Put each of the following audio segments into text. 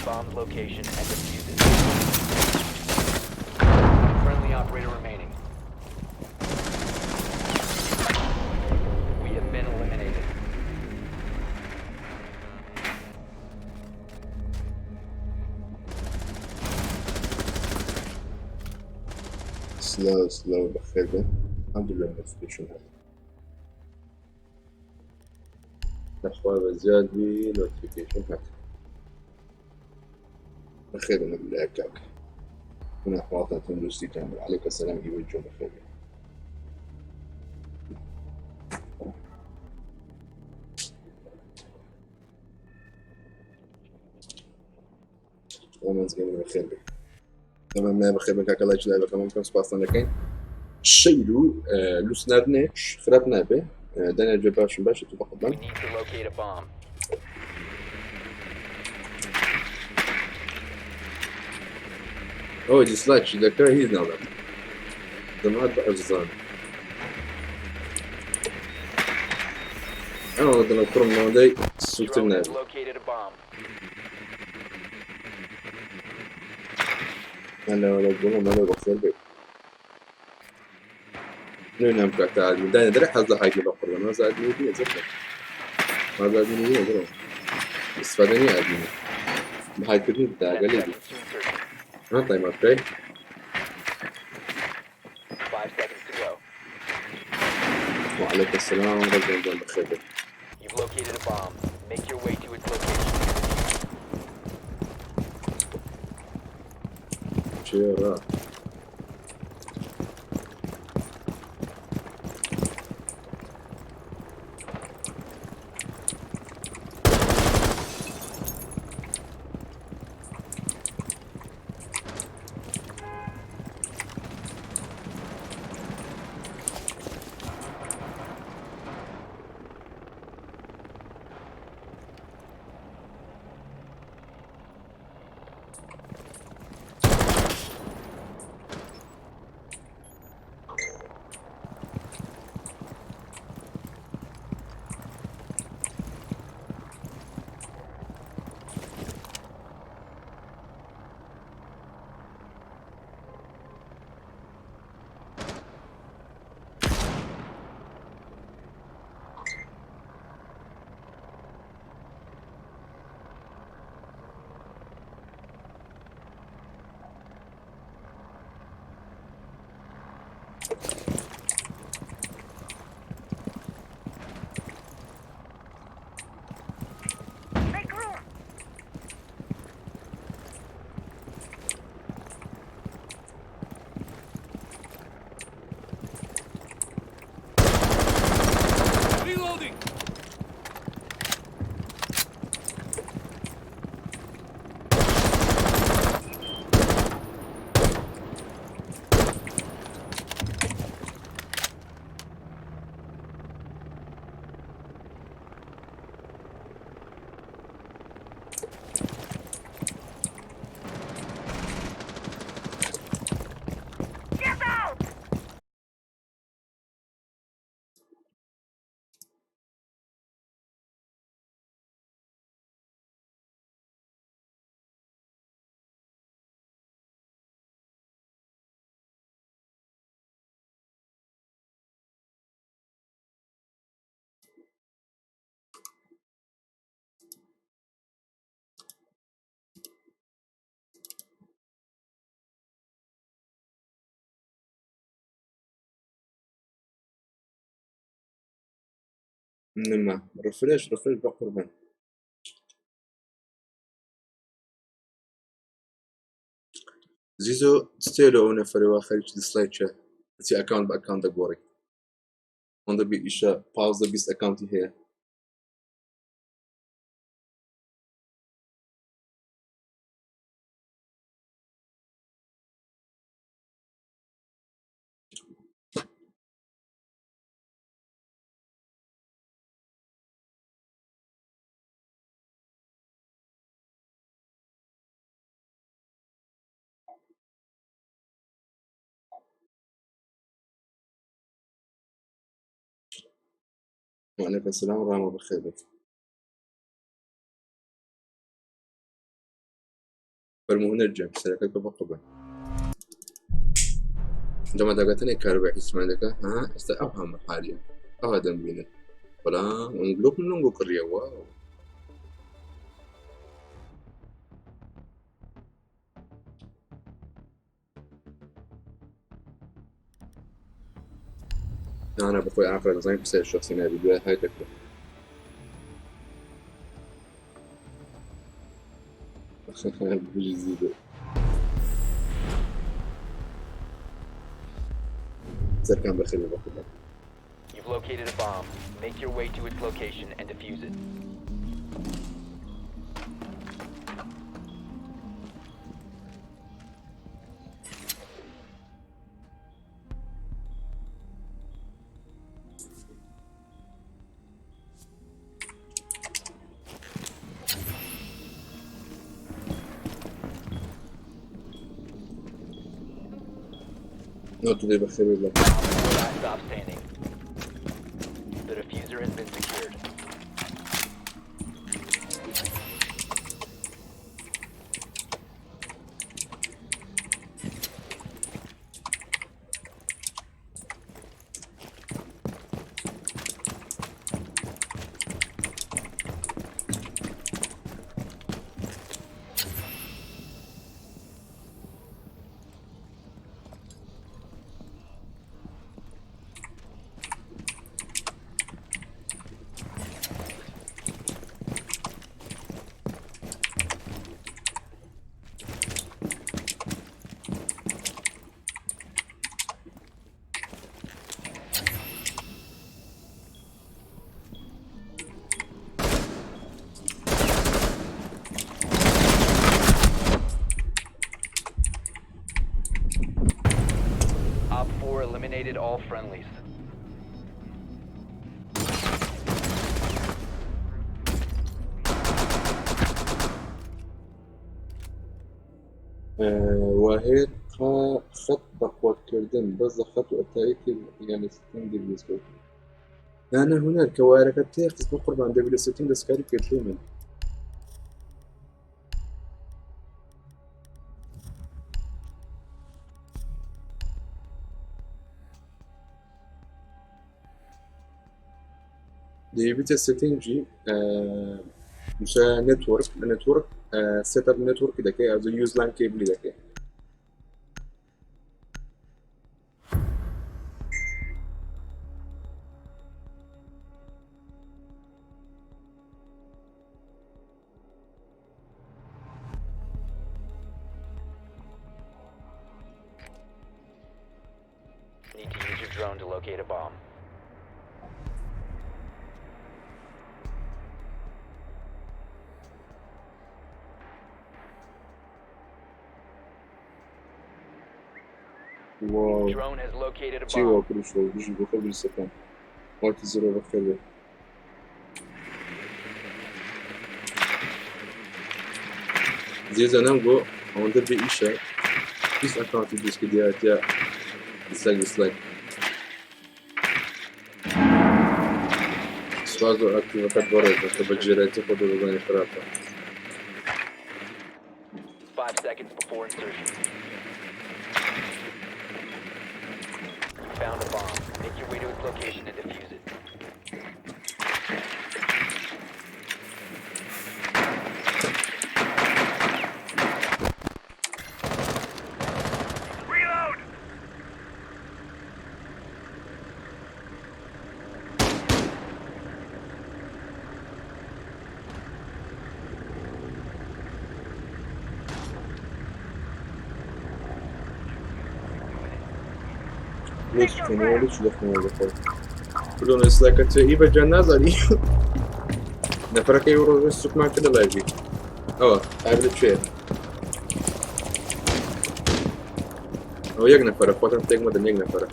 bomb's location and defuse it. One friendly operator remaining. We have been eliminated. سلو بخيبة الحمد لله نوتيفيكيشن هذا أخوة بزياد بي نوتيفيكيشن هذا بخيبة من الأكاك هنا أخواتنا تندوسي كامل عليك السلام يوجه بخيبة ومنز جيمين بخيبة طبعا ما بخيبة كاك الله يجلعي بك ممكن سباستان لكين الشيلو لوسنارنيش خرابنا به دانيال جباش مباشر We تبقى need to locate a bomb. Oh, dislike شدكا he's now that زمان بقى زمان أنا ودنا كرم نودي سوت Drone النار has located a bomb. أنا لو قلنا ما لو بخير بي ننام كتالي دانا دري حظ هاي بقر ما زاد ميدي زفر ما زاد ميدي زفر استفادني أدمي بهاي كرني 10 بتاع قليلي seconds to insertion. ما طيب أوكي 5 seconds to go. وعليك السلام رجل جنب بخير بي You've located a bomb. Make your way to its location. شيرا Reloading! نما رفرش بقر من زيزو تستيلو أنا فري واخرج ديسلايتشا تي أكاونت بأكاونت أقوري onda bir işe pauza biz account'i هي وعليكم السلام ورحمة الله بخير فالمهنجة سلكك بقبة جمع دقتني كاربع اسمع لك ها استأفهم حاليا أهدم بينا ولا ونقلوك ننقو كريا واو أنا بخوي أعرف الديزاين بس الشخصي نبي بيها هاي تكتب بيجي زيدو زر كان بخير بقبة You've located a bomb. Make your way to its location and defuse it. نوت دي بخير لك Last stop standing. The diffuser has been secured. Op 4 eliminated all friendlies. وهيك خط بقوة كردن بس خط وقتايك يعني 60 دي بالنسبة لي أنا هنا الكوارث كتير تسمى قربان دبل 60 دسكاري كتلومن دي بيتا سيتنج جي مشا نتورك سيت اب نتورك دكي از يوز لان كيبل دكي Need to use your drone to locate a bomb. واو Drone has located a شي هو bomb. كل شوي بيجي بخير بالسكن وقت الزر بخير زي زنانجو هون تبي إيشا إيش أكاونت الديسك ديالك يا ديسلايك سوازو أكتيف فقط برد فبجريت خذوا بين فراتة 5 seconds before insertion. Found a bomb. Make your way to its location and defuse it. Reload! ليش كانوا ليش دخلوا بخير كلهم ديسلايك إيبا جنازة دي نفرك يورو السوق ما كده لايفي قابل شيء أو يك نفرك قوتن تيك مدن يك نفرك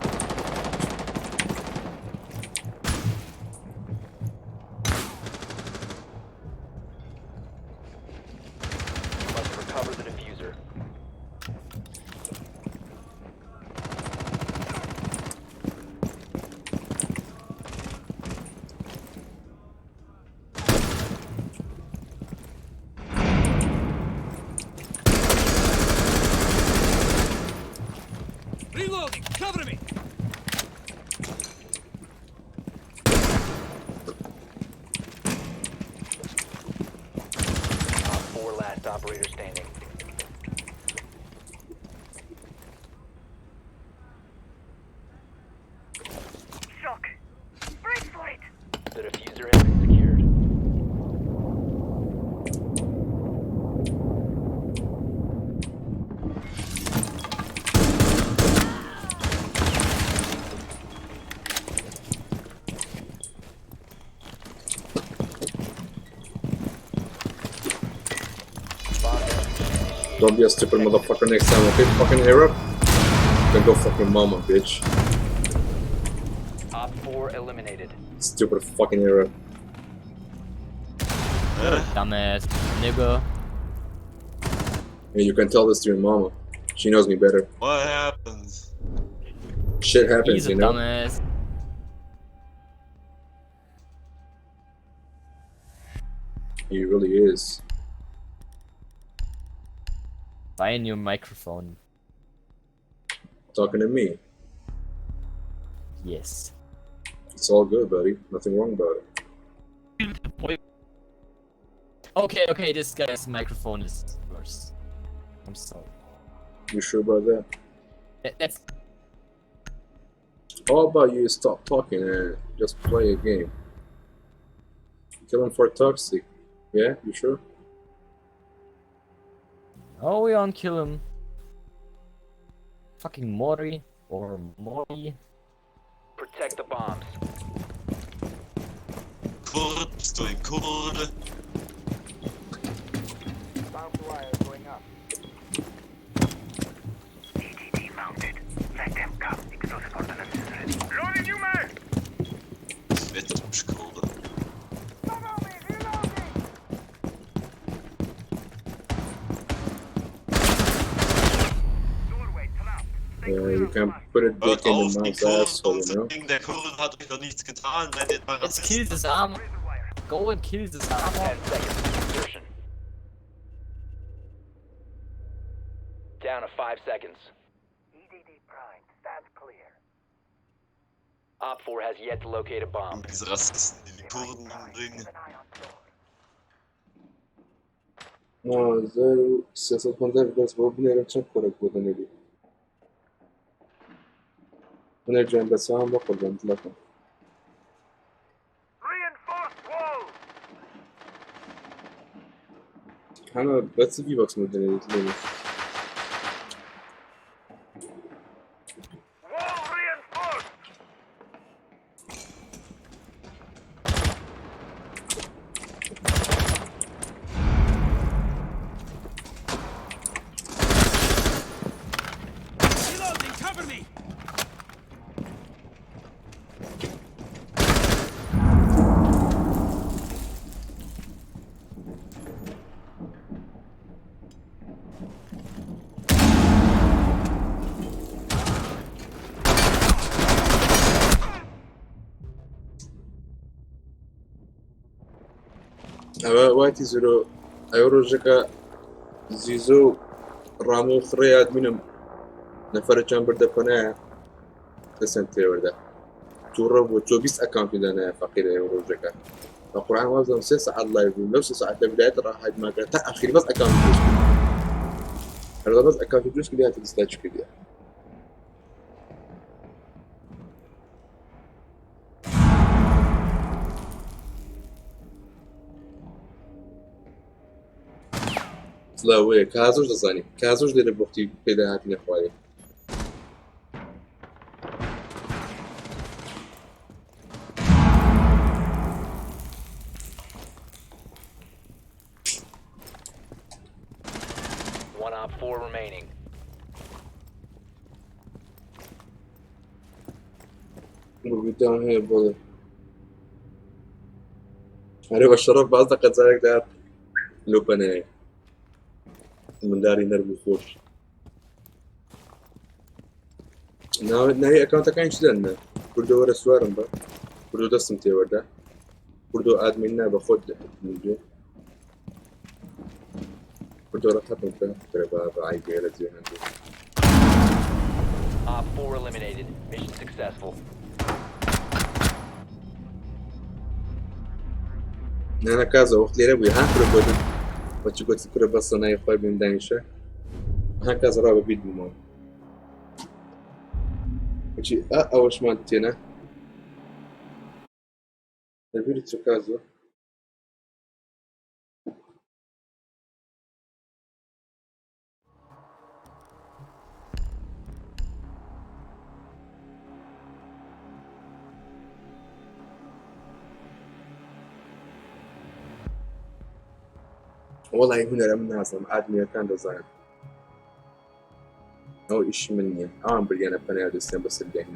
Must recover the diffuser. Don't be a stupid motherfucker next time, okay? Fucking Arab? Then go fucking mama, bitch. Op 4 eliminated. Stupid fucking Arab. Dumbass nigga. And you can tell this to your mama. She knows me better. What happens? Shit happens, He's a you know? dumbass. He really is. Buy a new microphone. Talking to me. Yes. It's all good, buddy. Nothing wrong about it. Okay, this guy's microphone is worse. I'm sorry. You sure about that? That's How about you stop talking and just play a game? Kill him for toxic. Yeah, you sure? oh, we won't kill him. Fucking Mori or Mori. Protect the bombs. Kurd, bist du ein Kurde? Vet du bist Kurde? Yeah, you can put a dick Hört in auf, the die man's asshole, Kurden you know? zu Ding, der Kurde hat euch doch nichts getan, seid ihr mal Let's kill Rassisten. this armor. Go and kill this armor. 10 seconds to insertion. Down to 5 seconds. Op 4 has yet to locate a bomb. Diese Rassisten, die die Kurden umbringen. زي سياسة بس بابني رمشان كورك بودن لي ونرجع بس هم بقول بنطلقهم أنا بس في بوكس مدني لي Reloading, cover me! وقتی زیرو ایروژکا زیزو رامو خریاد منم نفر چند برده کنه دستن تیورده تو ربو تو 20 اکانت دانه فقیر ایروژکا القرآن وازم 3 ساعات لايف لو 6 ساعات بداية راح ما قلت اخير بس اكونت هذا بس اكونت جوش كلها تستاج كلها لا وي كازوش دزاني كازوش دير بوختي بيدا هاتني خوالي One Op 4 remaining. We'll be down here, brother. عارف الشرف بأصدق ذلك ده لبنان من داري نرمي خوش نهي أكاونت كان شدنا بردو ورا سوارم با بردو دستم تي وردا بردو آدمينا بخود منجو بردو رقبم با تربا بعي بيلا زي هندو Op 4 eliminated. Mission successful. أنا كذا وقت لي ربي ها كربودو وتشي قلت كربا صناعي خوي بين دانشة ها كذا رابا بيد بمون وتشي أوش ما تينا الفيديو تشوكازو والله هنا لم نازم عاد كان ديزاين تسوي إشي مني بليانة بنادس بس اللي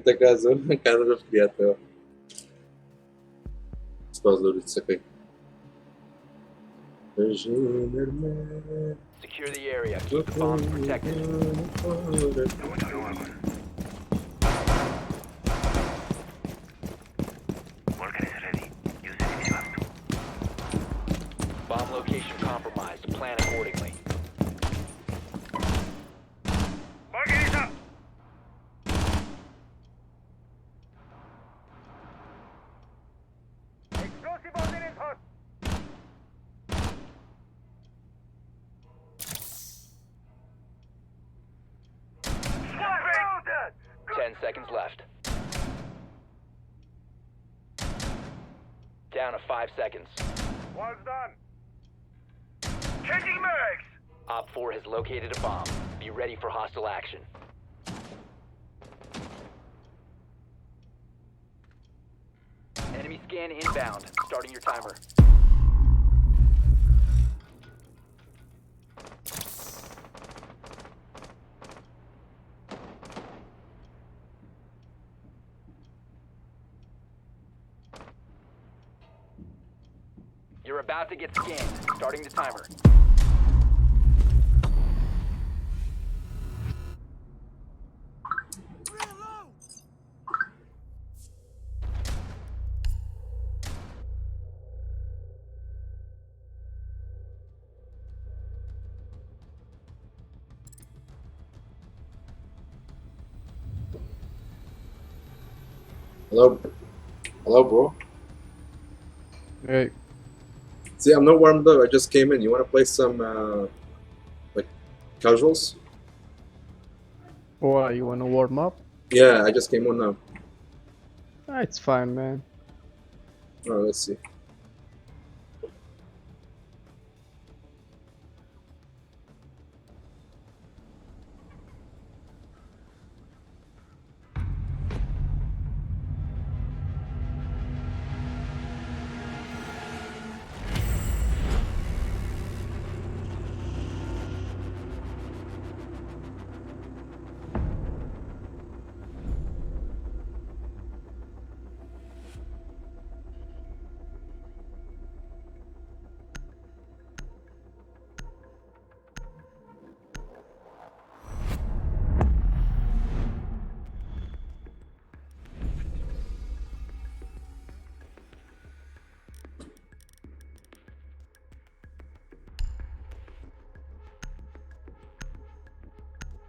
Per caso, cara dello scrivetto. Sposo di sapere. Secure the area. Keep the bombs protected. Bomb location compromised. Plan accordingly. Ten seconds left. Down to 5 seconds. One's done. Changing mags. Op 4 has located a bomb. Be ready for hostile action. Enemy scan inbound. Starting your timer. You're about to get scanned. Starting the timer. Hello, hello, bro. Hey, See, I'm not warmed up. I just came in. You want to play some like casuals? why you wanna warm up? Yeah, I just came on now. Ah, it's fine, man. Oh, let's see.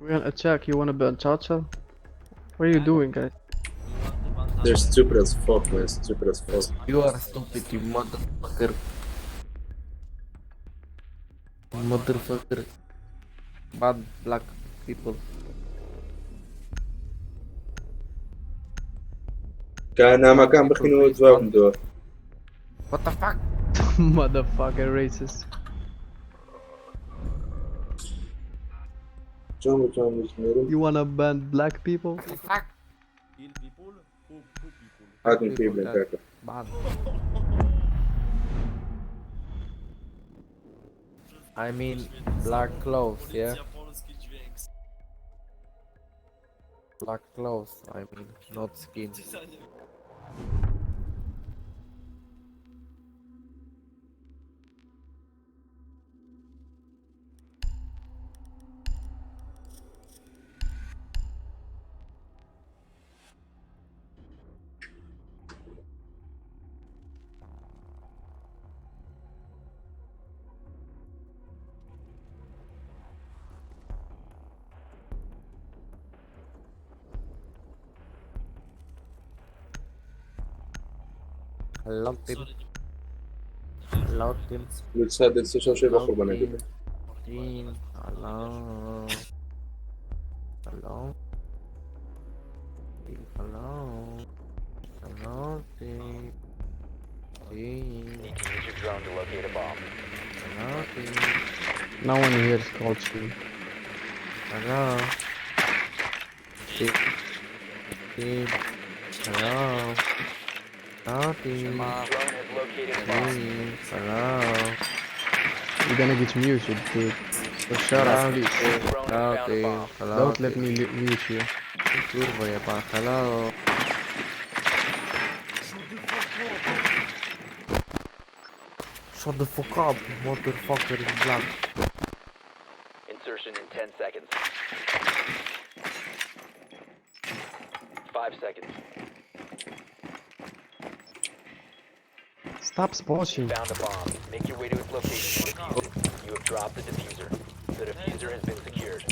We're gonna attack. You wanna burn Chacha? What are you doing, guys? They're stupid as fuck, man. Stupid as fuck. You are stupid, you motherfucker. Motherfucker. Bad black people. كان ما كان بخينه جواب دور. What the fuck? Motherfucker racist. جامو جميل. You wanna ban black people? Fuck. Kill people? Who people? هاتني في بلنكاكا. Bad. I mean black clothes, yeah? Black clothes, I mean, not skin. Hello team. Hello team. لسه لسه شيء بخرب انا كده. Team. Hello. Hello. Team. Hello. Hello team. Team. Need to use your drone to locate a bomb. Hello team. No one here is called stream. Hello. Team. Team. Hello. Hello team. Drone has located a bomb. Team. Hello. You're gonna get muted, dude. So shut up, please. Drone has found a bomb. Don't let me mute you. Turbo jebán jalado. Shut the fuck up, motherfucker in black. Insertion in 10 seconds. 5 seconds. Stop spawning. Found a bomb. Make your way to its location and defuse it. You have dropped the diffuser. The diffuser has been secured.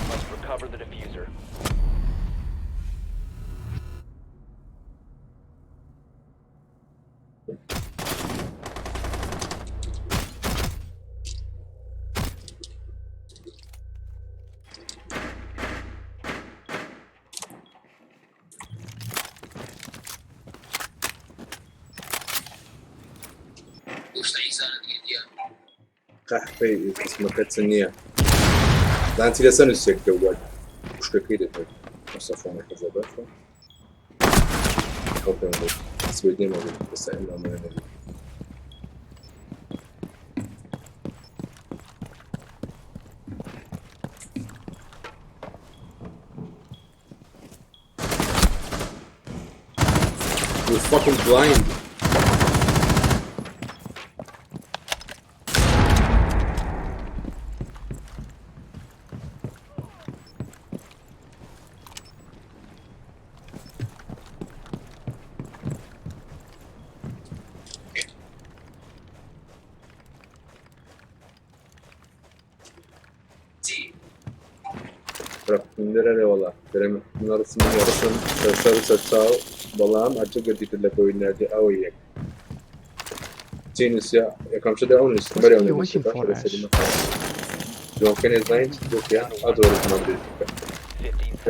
Must recover the diffuser. قحفي اسمه كاتسنية لا انت لسان السيك دوال مش كده مصفون كذا بس اوكي سويدين ما بس الا ما انا You're fucking blind. Nereye valla? Veremem. Bunun arasının yarısını sarı balağım açık ödükle koyunlardı avıyak. Çiğnis ya yakamşı da onun üstü. Böyle onun üstü. Şöyle söyleyeyim. Jonken ezayın yok ya. Adı olur zaman bir.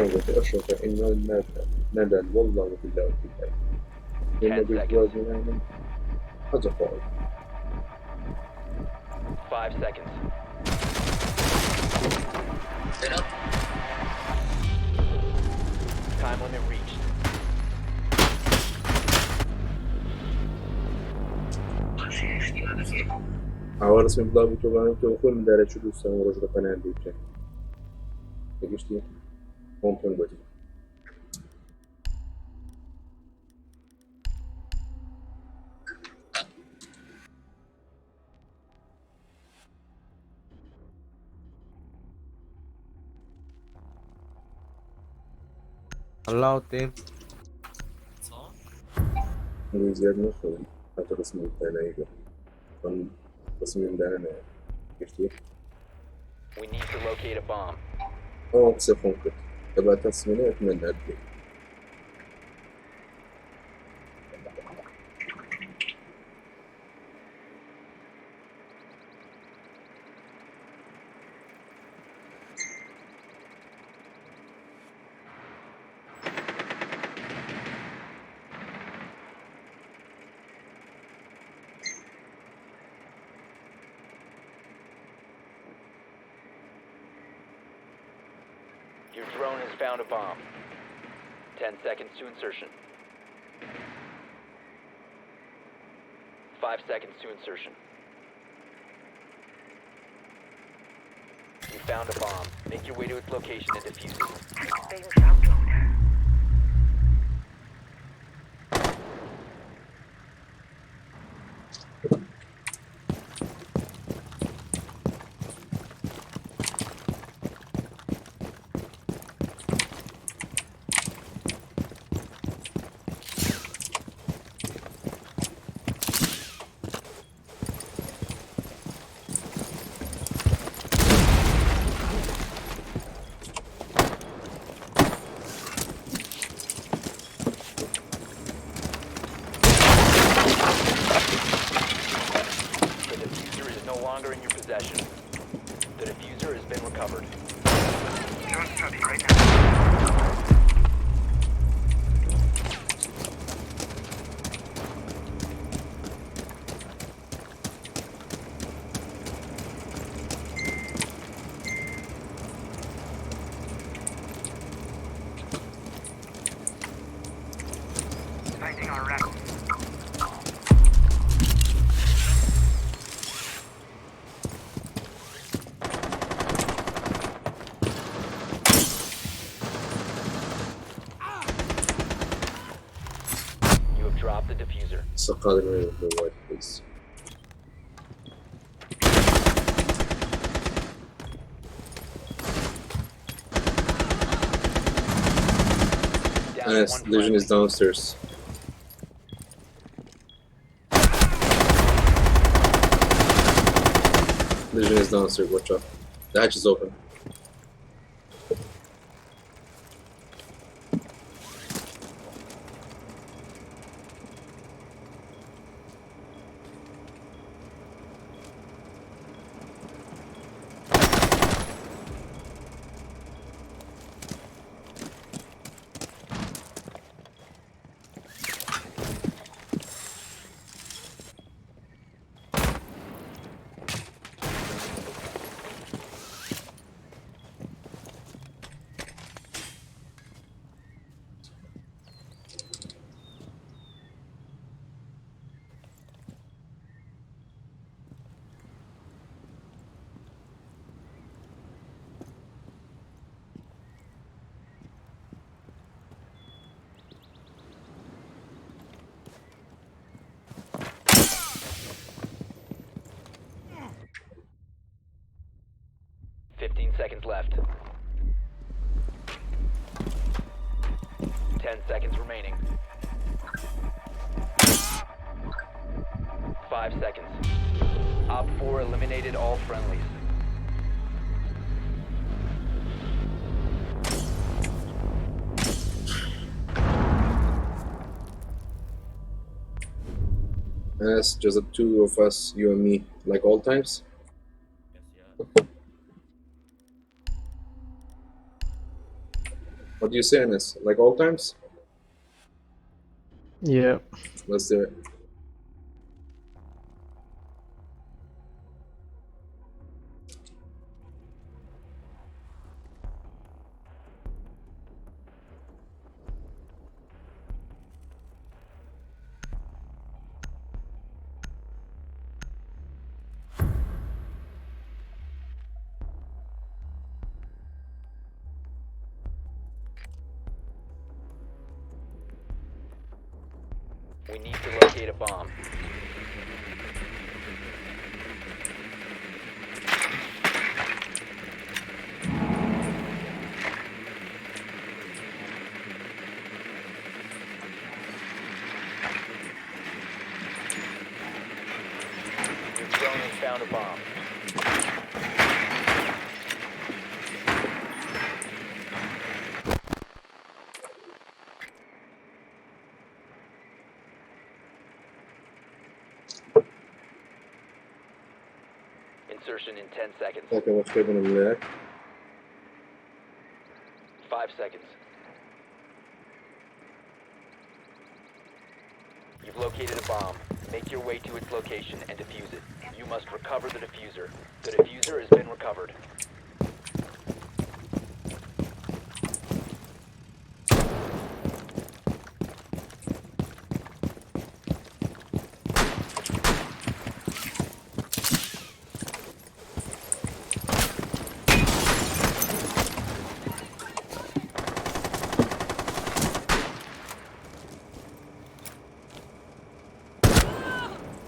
15 Sen de aşağıda inanın nereden? Vallahi billahi. Yine bir gözüm yani. Hadi bakalım. 5 seconds. Time limit reached. Agora se me dá muito bem, que eu fui me dar a solução hoje da panela do dia. Eu gostei. Bom para o Allow team. Luiz não foi. A toda semana está na ilha. Quando você me dá na gostei. We need to locate a bomb. Oh, que se fonca. تبع تسمينه أتمنى أدري. Your drone has found a bomb. 10 seconds to insertion. 5 seconds to insertion. You found a bomb. Make your way to its location and defuse it. longer in your possession. The diffuser has been recovered. You have dropped the diffuser. سقط من the white place. Down to Yes, one Legion is friendly. downstairs. Legion is downstairs, watch out. The hatch is open. Seconds left. 10 seconds remaining. 5 seconds. Op 4 eliminated all friendlies. Yes, just the two of us, you and me, like all times. What do you say, Anas? Like all times? Yeah. Let's do it. We need to locate a bomb. Your drone has found a bomb. Insertion in 10 seconds. Okay, what's going on there? 5 seconds. You've located a bomb. Make your way to its location and defuse it. You must recover the diffuser. The diffuser has been recovered.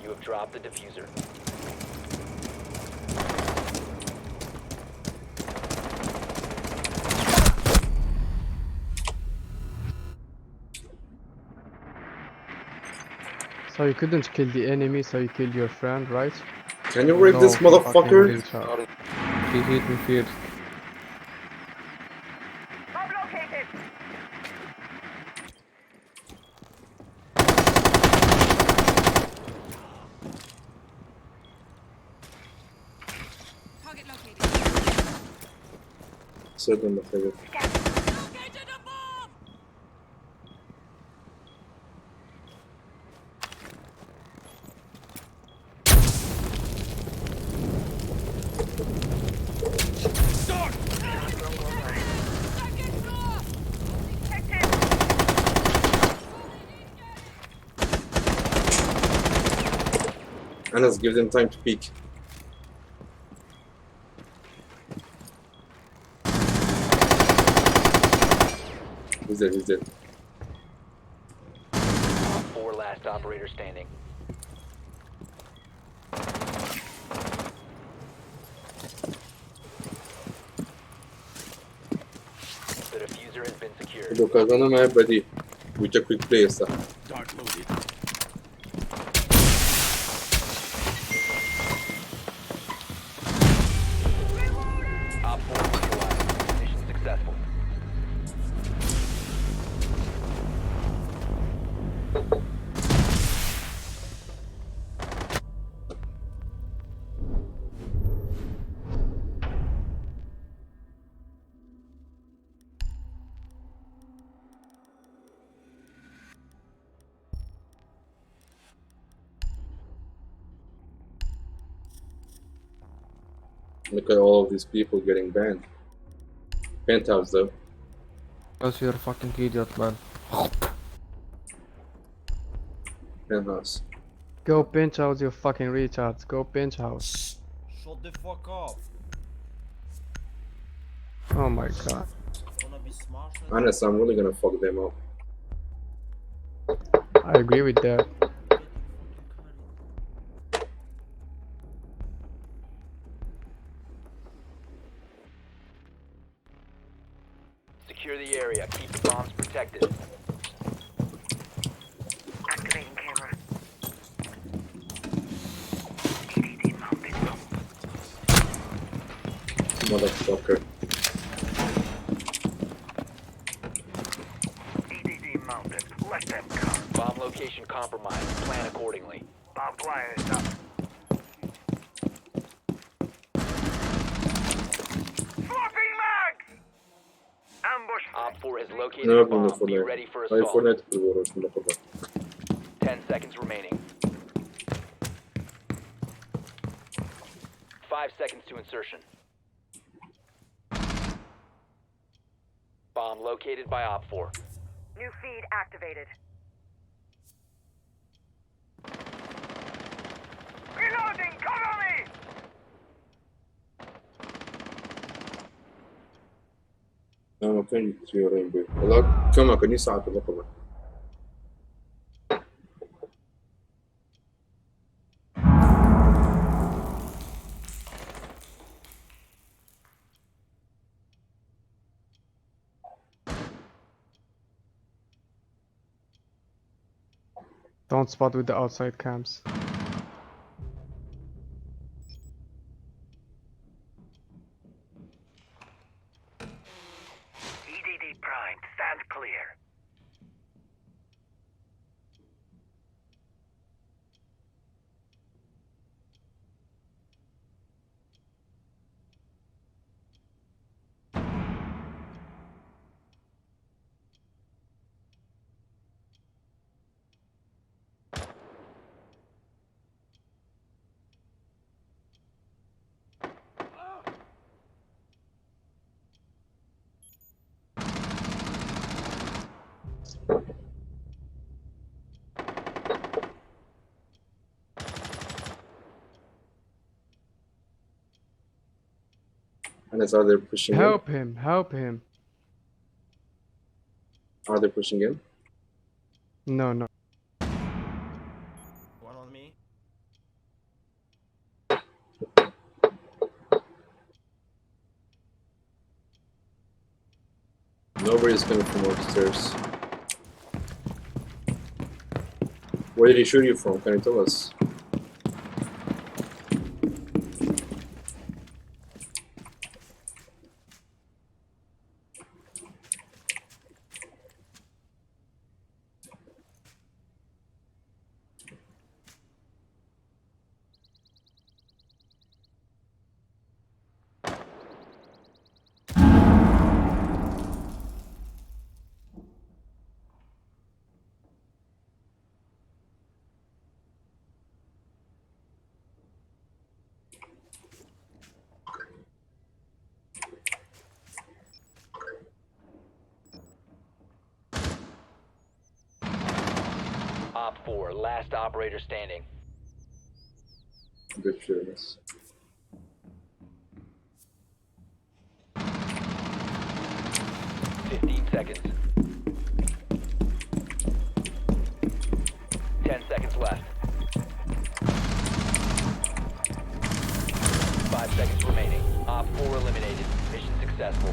You have dropped the diffuser. So you couldn't kill the enemy, so you killed your friend, right? Can you rape No this fucking motherfucker? real shot. He hit me first. سردم بخير. Located a bomb! Start! Second floor! Anas, give them time to peek. He's dead, he's dead. 4 last operator standing. The diffuser has been secured. لو كان معي بدي وجا كويك بلاي صح. Dart loaded. Op 4 neutralized. Mission successful. Look at all of these people getting banned. Penthouse though. Because you're a fucking idiot, man. Penthouse. Go pinch house, you fucking retards. Go pinch house. Shut the fuck up. Oh my god. Wanna be smashed? Honest, I'm really gonna fuck them up. I agree with that. Secure the area. Keep the bombs protected. Activating camera. EDD mounted. Motherfucker. EDD mounted. Let them come. Bomb location compromised. Plan accordingly. Barbed wire is up. Swapping mags! Ambush. Op 4 has located No a problem bomb. for Be that. ready for I assault. Fortnite بالورش من قبل. 10 seconds remaining. 5 seconds to insertion. Bomb located by Op 4. New feed activated. Reloading! Cover me! أنا ما كان يصيرين بي. والله كما كان يساعد بالقبل. Don't spot with the outside cams. EDD primed. Stand clear. And it's are they pushing in? Help him, help him. Are they pushing in? No, no. One on me. Nobody's coming from upstairs. Where did he shoot you from? Can you tell us? Op 4, last operator standing. Görüşürüz. Seconds. 10 seconds left. 5 seconds remaining. Op 4 eliminated. Mission successful.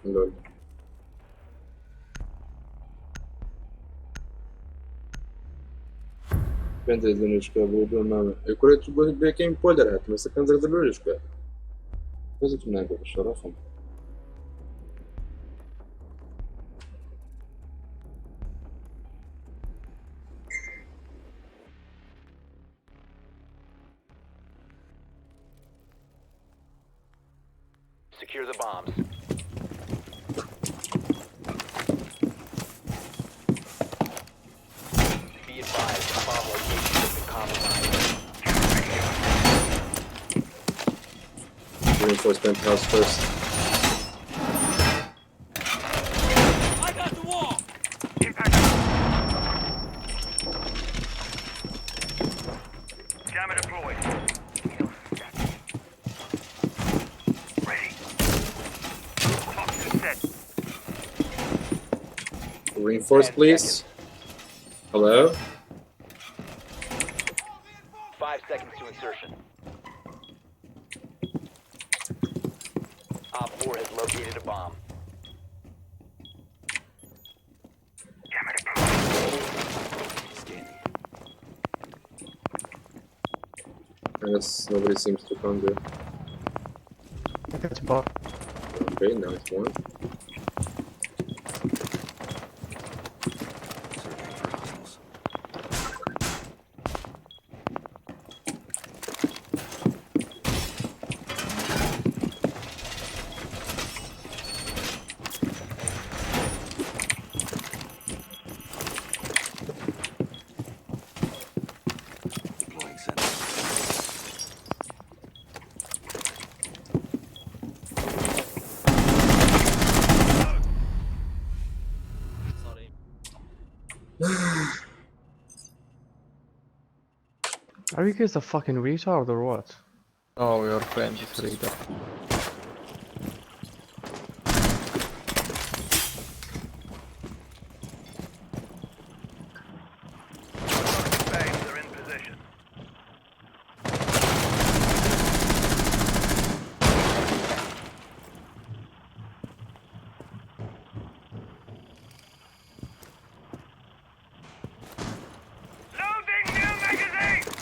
Lol. Będę zamieszkał, bo mamy. Akurat tu były jakieś podarek, my sobie kan zardalujesz go. Pozytywnie go, szarafem. Secure the bombs. Be advised, the bomb location has been compromised. Reinforce penthouse first. I got the wall! Jammer deployed. Ready. Boxes set. Reinforce, please. Hello? 5 seconds to insertion. Op 4 has located a bomb. Jammer deployed. I guess nobody seems to come there. I got your bot. Okay, now it's one. Sorry. Are you guys a fucking retard or what? Oh, your friend is reader. Babes are in position. Loading new magazine!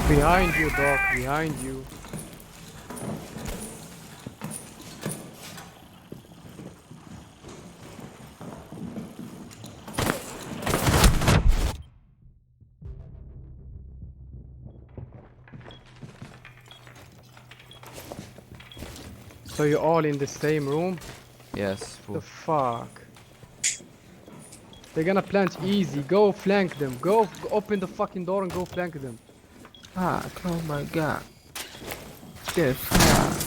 Behind you, dog. Behind you. So you're all in the same room? Yes, The fuck? They're gonna plant easy. Go flank them. Go open the fucking door and go flank them. fuck, oh my god. The fuck.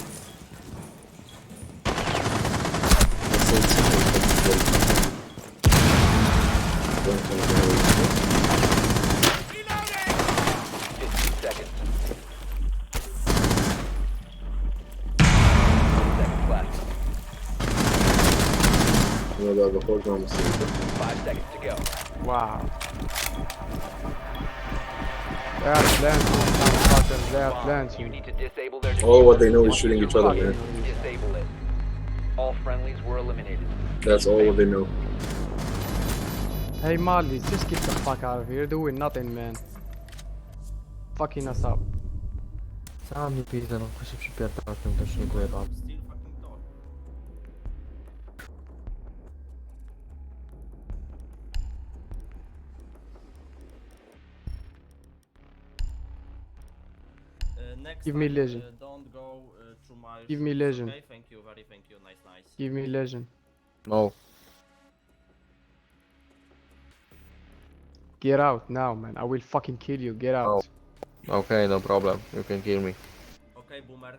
Reloading! 15 seconds. انا بقى بخرج مع مصيبة. 5 seconds to go. Wow. They are planting, motherfuckers. They are Bomb. You planting. need to disable their All what diffuser. they know is shooting each other, man. Disable it. All friendlies were eliminated. That's all what they know. Hey Marley, just get the fuck out of here. You're doing nothing, man. Fucking us up. Sam mi pizdę, no to się przypierdala tym też nie głebam. Still fucking talk. Next Give me time, lesion. Don't go through my Give me shoes, lesion. Okay, thank you, very thank you, nice. Give me legend. No. Get out now, man. I will fucking kill you. Get out. Okay, no problem. You can kill me. Okay, Boomer.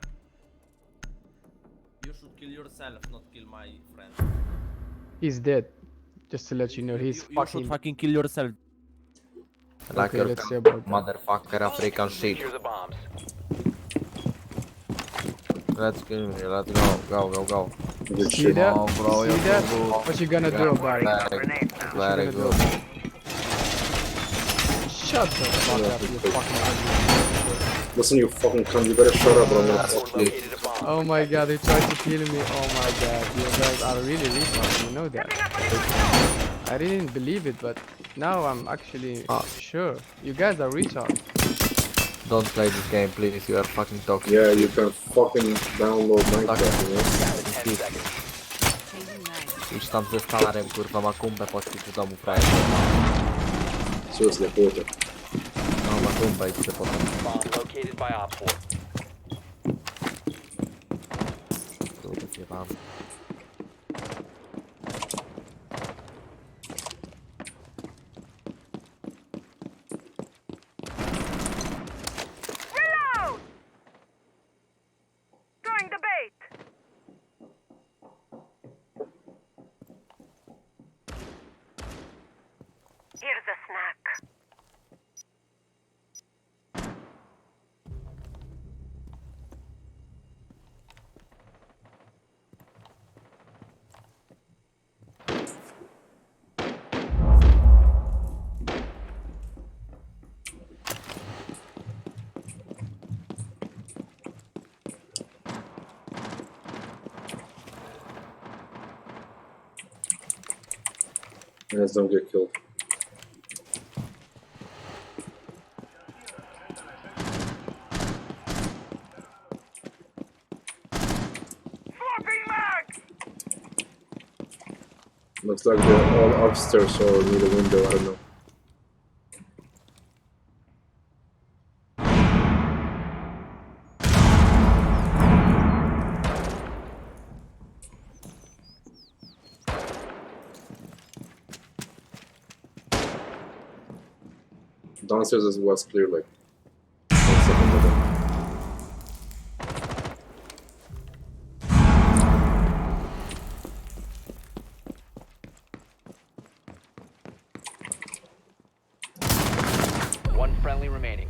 You should kill yourself, not kill my friend. He's dead. Just to let you know, he's You fucking. should fucking kill yourself. Like Okay, your let's see about that. motherfucker African shit. Secure the bombs. Let's kill me, let's go, go. Good See shit. that? Oh, bro, See you're that? so good. What you gonna do about it? Grenades now. Very gonna do good. Shut the fuck up, you fucking ugly. Listen, you fucking cunt, you better shut up, bro. I'm gonna Or fuck you. located a bomb. Oh my god, they tried to kill me. Oh my god, you guys are really retarded, you know that. I didn't believe it, but now I'm actually sure. You guys are retarded. Don't play this game, please. You are fucking toxic. Yeah, you can fucking download Minecraft, you know? Down to 10 seconds. Już tam ze starym, kurwa, ma kumpę poszli w domu frajer. Seriously, quarter. No, ma kumpę i chce potem. Bomb located by Op 4. Kurwa, zjebam. Reload! Throwing the bait! Here's a snack. Guys don't get killed. Swapping mag! Looks like they're all upstairs or near the window, I don't know. Downstairs as was clear, like 1 second ago. One friendly remaining.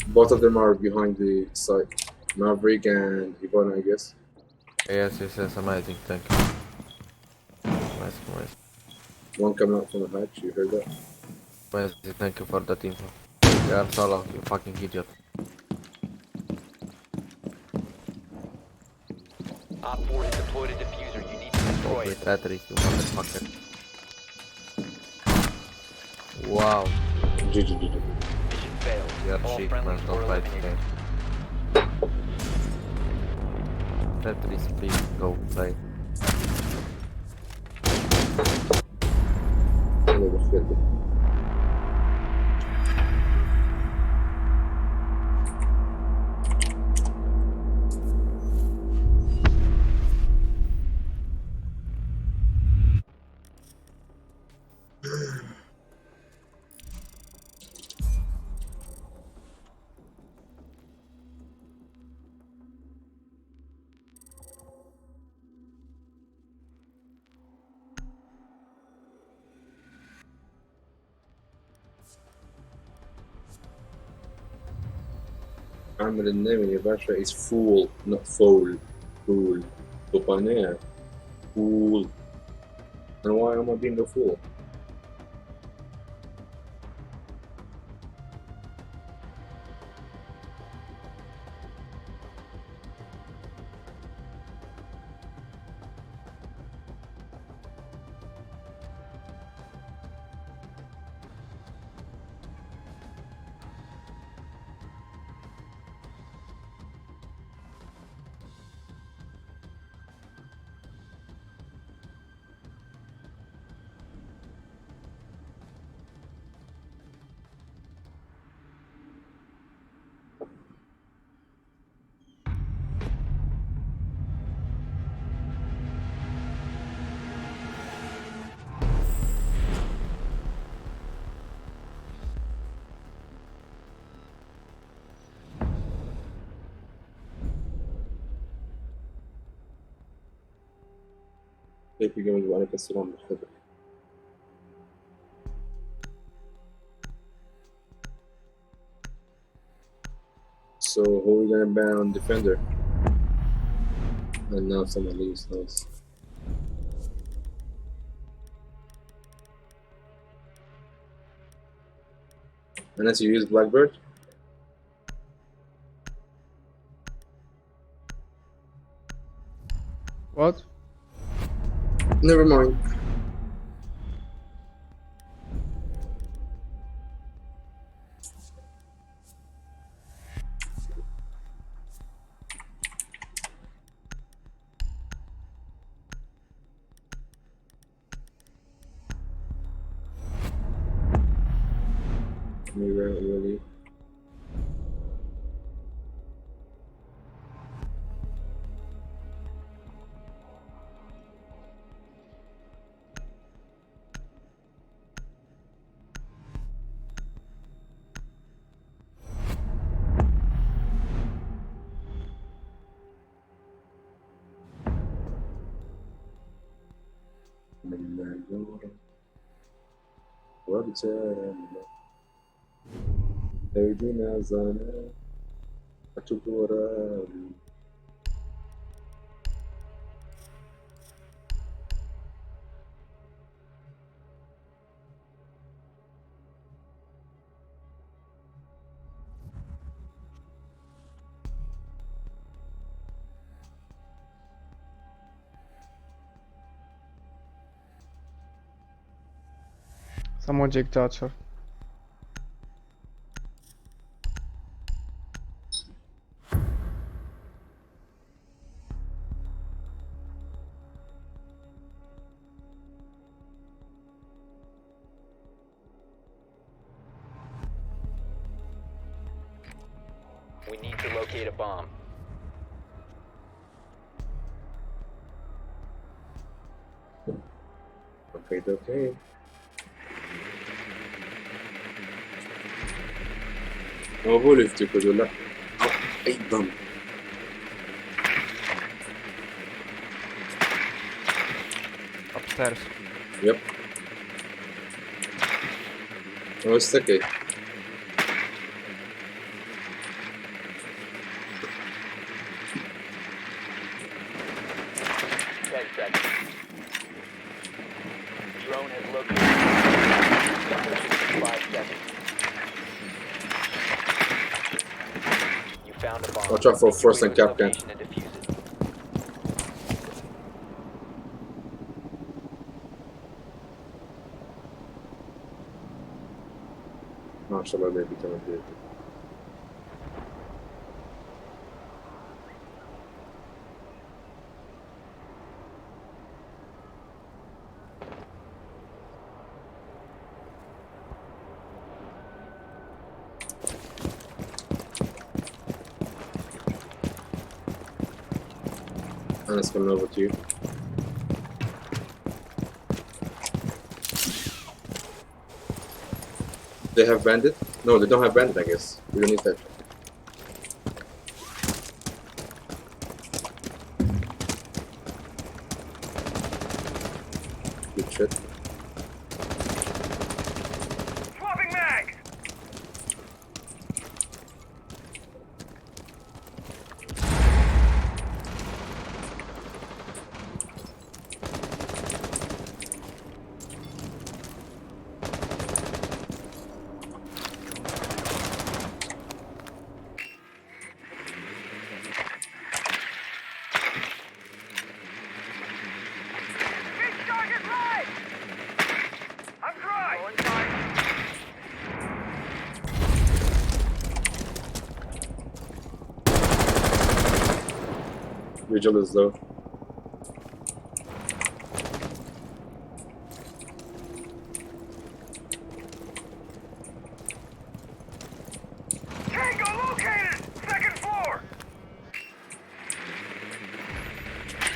Both of them are behind the site. Maverick and Ivana, I guess. Yes, amazing, thank you. Nice. One coming out from the hatch, you heard that? Amazing, thank you for that info. You are solo, you fucking idiot. Op 4 has deployed a diffuser. You need to destroy With it. Tetris, you motherfucker. Wow, GG. Mission failed. you are All shit, friendlies man, were don't play this eliminated. game. Tetris, please, go play. Hello, Mufid. عامل النامي يا باشا is fool not fool. Fool. Tupanea. Fool. And why am I being a fool? كيف يجوز وعليك السلام بالخبر. So who are we gonna ban on defender? And now someone leaves. Nice. Unless you use Blackbird. What? Never mind. Really. أيدينا زانا أتبورا Someone Jake Toucher. We need to locate a bomb. Okay. هو اللي يفتكر ولا أيضا. Upstairs. Yep. Oh, it's okay. 10 seconds. Drone has located 5 seconds. You found a bomb. Watch out for first and captain. Location and defuse it. ما شاء الله بيبي كمان بيبي. Anas coming over to you. They have bandit? No, they don't have bandit, I guess. We don't need that. Good shit. Swapping mags! Vigil is low. Tango located! Second floor!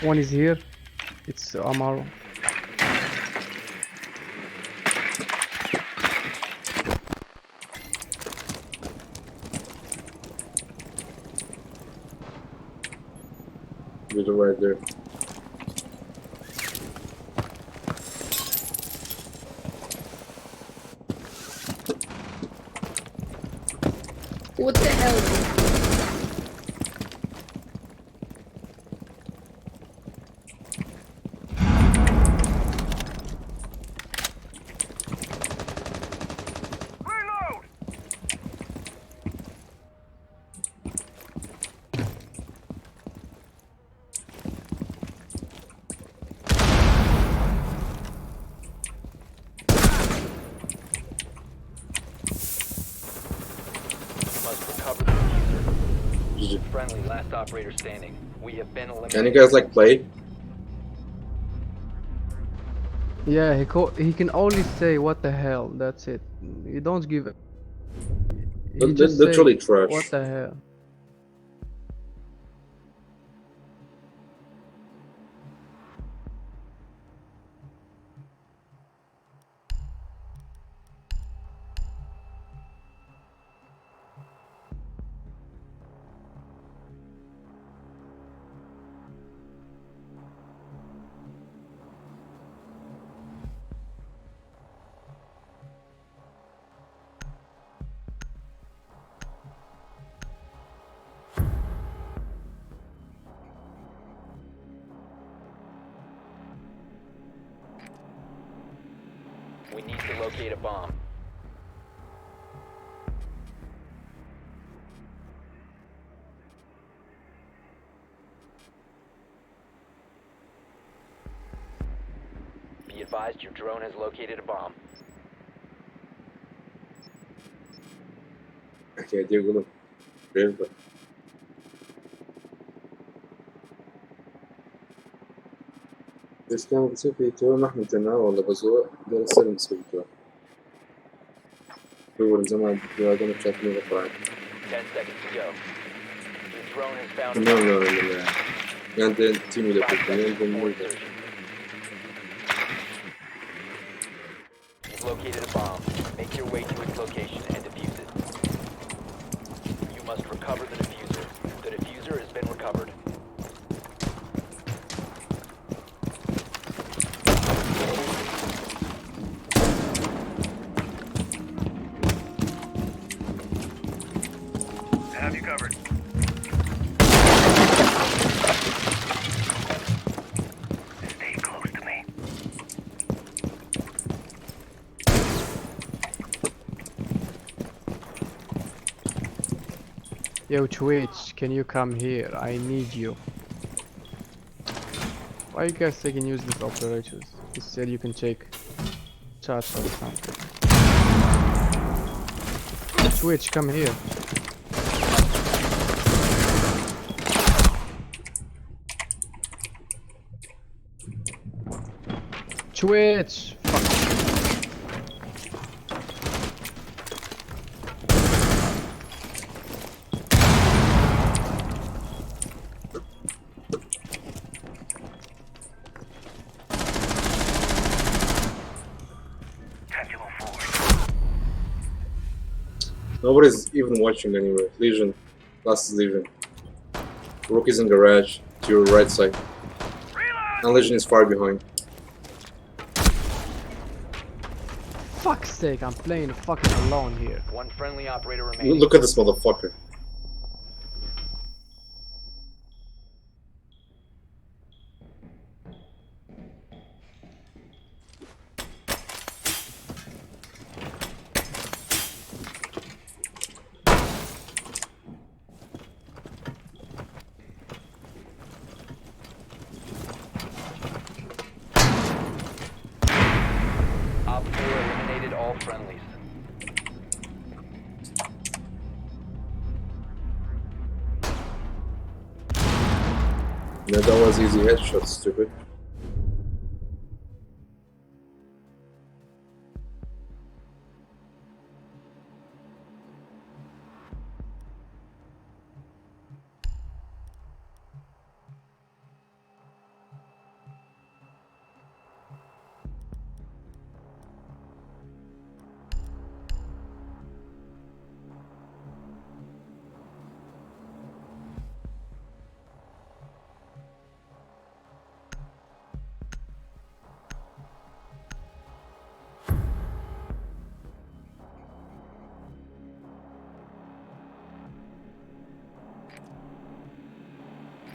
One is here. It's Amaro. Vigil right there. What the hell? Reload! You must recover the diffuser. GG. Friendly, last operator standing. We have been eliminated. And you guys like play? Yeah, he can only say what the hell. That's it. You don't give. He They're just say, literally trash. What the hell? We need to locate a bomb. Be advised your drone has located a bomb. Okay, دي يقولوا بيرضى. بس كان بسوي تو ما احنا تناول ولا بزوق ده السلم سوي تو. هو زمان هذا مش عارف مين يقرأ. 10 seconds to go. Your drone has found a No, bomb. no, no, no. يعني تيم اللي 5 بيتكلم seconds before بالموت. insertion. You've located a bomb. Make your way to its location and defuse it. You must recover the diffuser. The diffuser has been recovered. I have you covered. Stay close to me. Yo, Twitch, can you come here? I need you. Why you guys taking useless operators? Instead you can take shots or something. Twitch, come here. Twitch! Fuck. Time to move forward. Nobody's even watching anyway. Legion. Last is Legion. Rookie's in garage to your right side. Reload! And Legion is far behind. Fuck's sake, I'm playing fucking alone here. One friendly operator remaining. Look at this motherfucker. Op 4 eliminated all friendlies. No, that was easy headshot, stupid.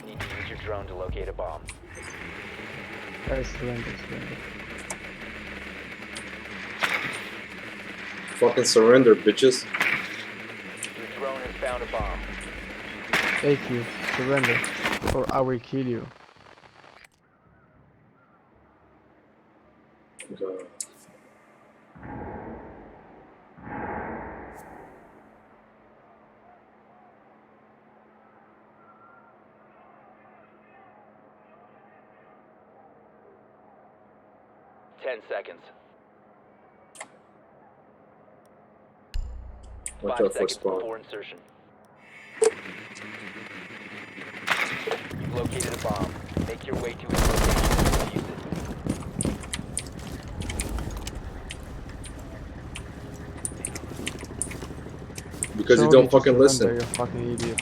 You need to use your drone to locate a bomb. Guys, surrender. Fucking surrender, bitches. Your drone has found a bomb. AQ, surrender, or I will kill you. God. Ten seconds. Watch 5 out for seconds spawn. before insertion. You've located a bomb. Make your way to its location and defuse it. Because you Show don't me to fucking surrender, listen. You fucking idiot.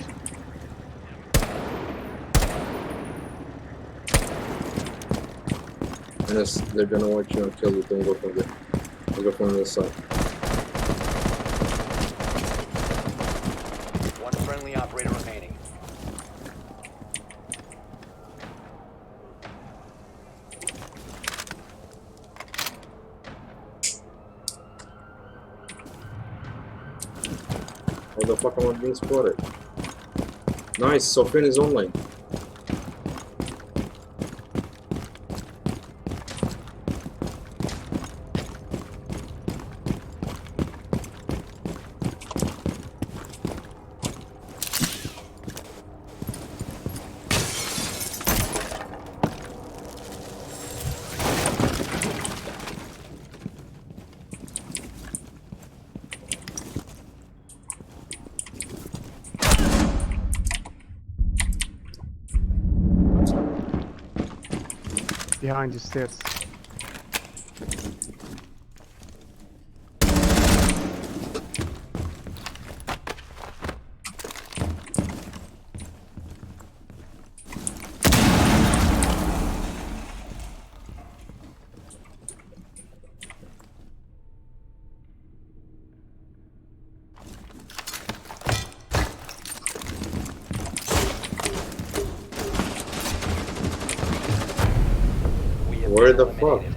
And they're gonna want you and kill you. Don't go from there. Don't go from the side. One friendly operator remaining. How the fuck am I being spotted? Nice, Sofian is online. Behind the stairs. We have Where been the fuck? eliminated.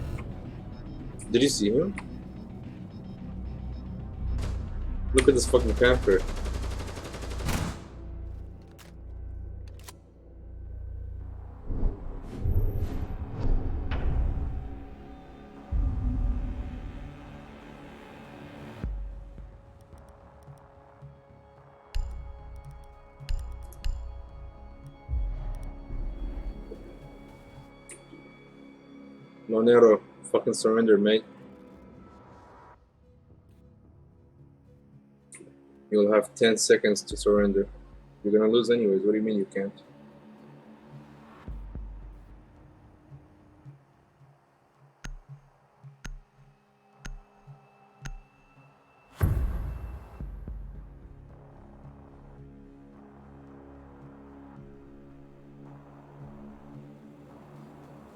Did you see him? Look at this fucking camper. Monero, fucking surrender, mate. You'll have 10 seconds to surrender. You're gonna lose anyways. What do you mean you can't?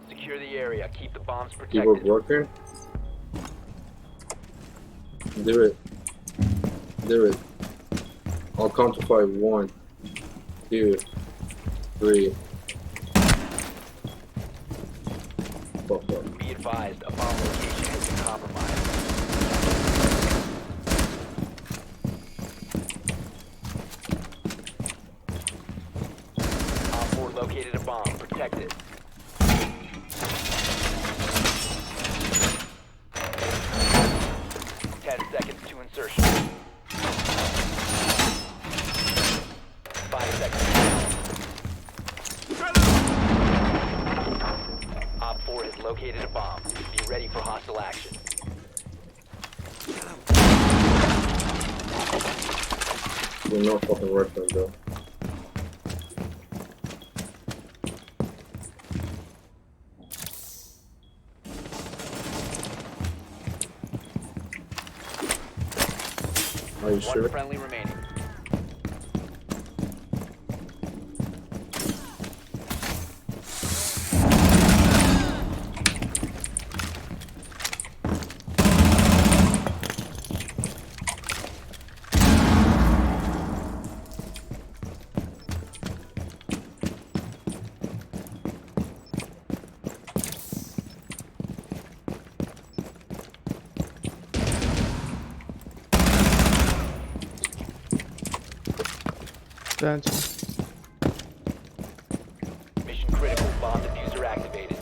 Secure the area. Keep the bombs Keyboard protected. working? Do it. Do it. I'll count to 5. 1, 2, 3. Fuck off. Be advised, a bomb location has been compromised. Op 4 located a bomb. Protect it. 10 seconds to insertion. 5 seconds. You're no fucking weapon though. Are you One sure? friendly remaining. Gotcha. Mission critical. Bomb diffuser activated.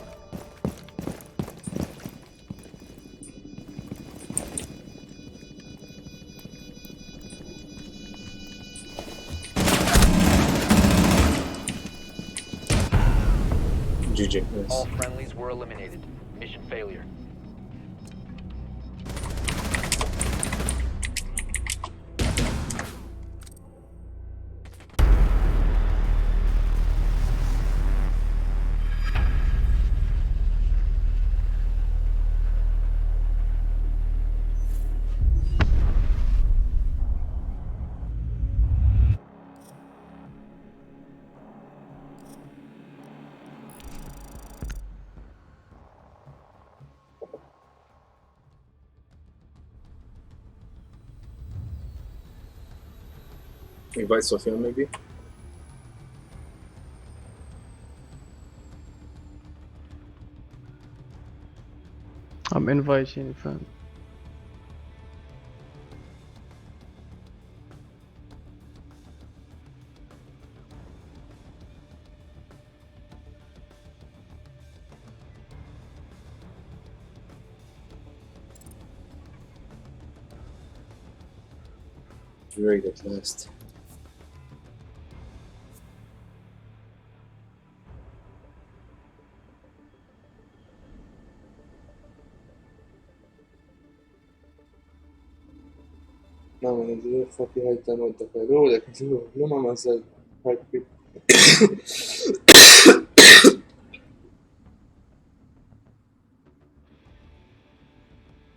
GG. All Nice. friendlies were eliminated. Mission failure. Invite Sofia maybe? I'm inviting fam. Great at last. No, man, due fucking high time out the hell. Like, no, mama said, high quick.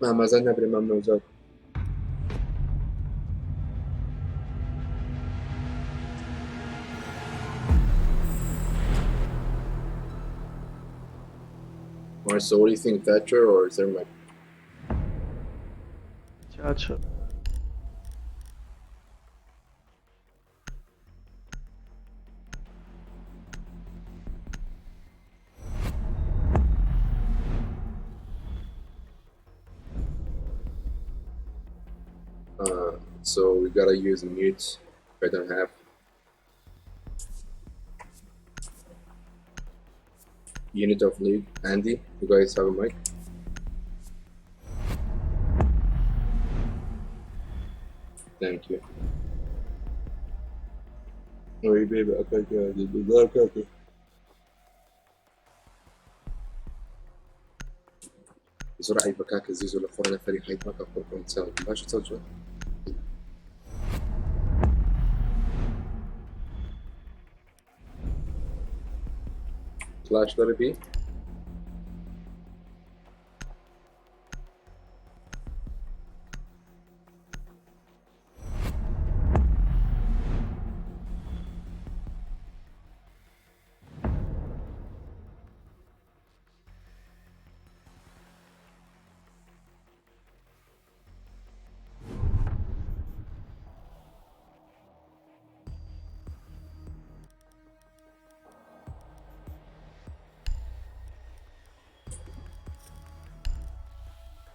Mama said, never remember that. Alright, so what do you think, Thatcher or is there like Gotcha. so we gotta use mute if I don't have. Unit of lead, Andy, you guys have a mic? Thank you. Oi, baby, okay. بسرعة يبكاك الزيزو لفورنا فريق حيث ما كفركم تساوي باش تسوي Flash let it be.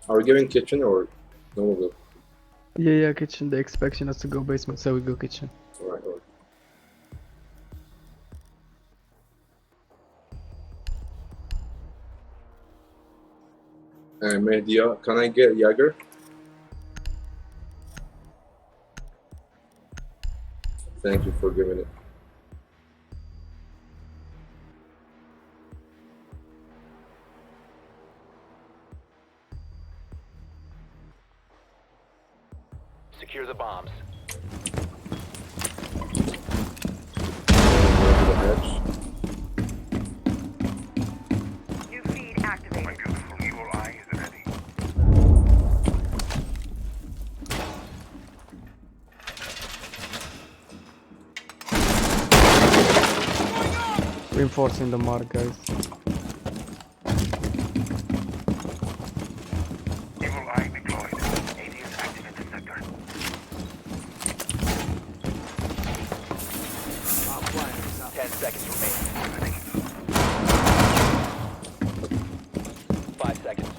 Are we going kitchen or no? We'll go. Yeah, kitchen. They expecting us to go basement, so we go kitchen. Alright. Mehdiya, can I get Jaeger? Thank you for giving it. Secure the bombs. Reinforcing the mark, guys. Evil eye deployed. ADS active in the sector. Our plan is up. 10 seconds remaining. 5 seconds.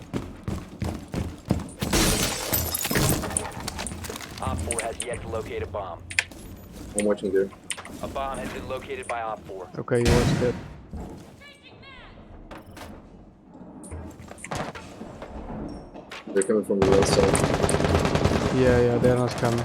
Op 4 has yet to locate a bomb. I'm watching there. A bomb has been located by Op 4. Okay, you watched it. They're coming from the right side. Yeah, they're not coming.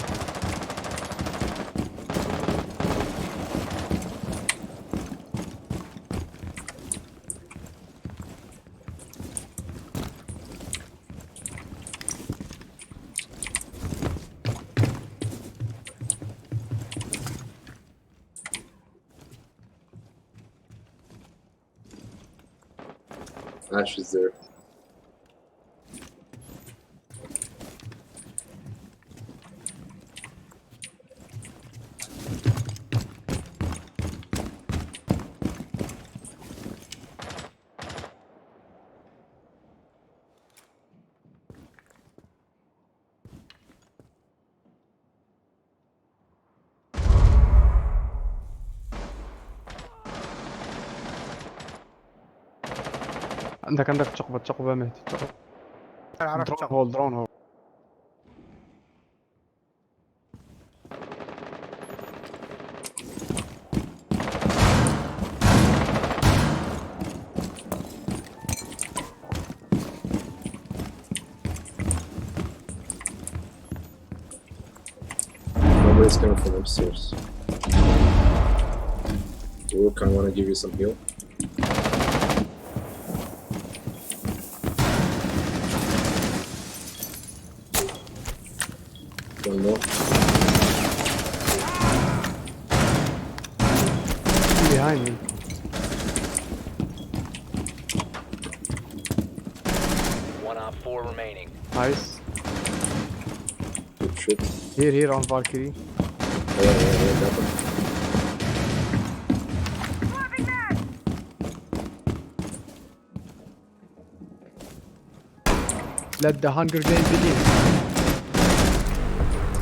Ash is there. عندك تشقبة مهدي درون هول. Nobody's coming from upstairs. Rook, I want to give you some heal. One more. Behind me. One Op 4 remaining. Nice. Good shit. Here on Valkyrie. Yeah, got them. Let the Hunger Games begin.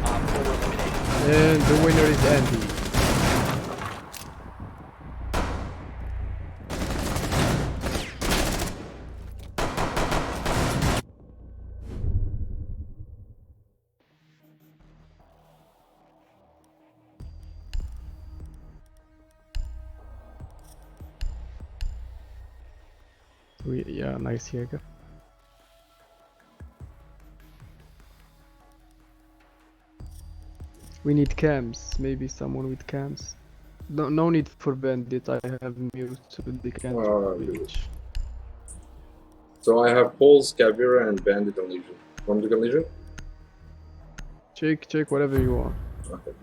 Op 4 eliminated. And the winner is Andy. Yeah, nice Jaeger. We need cams, maybe someone with cams. No need for bandit, I have mute so they can't reach. So I have Pulse, Caveira, and Bandit on Legion. Want to go Legion? Check whatever you want. Okay.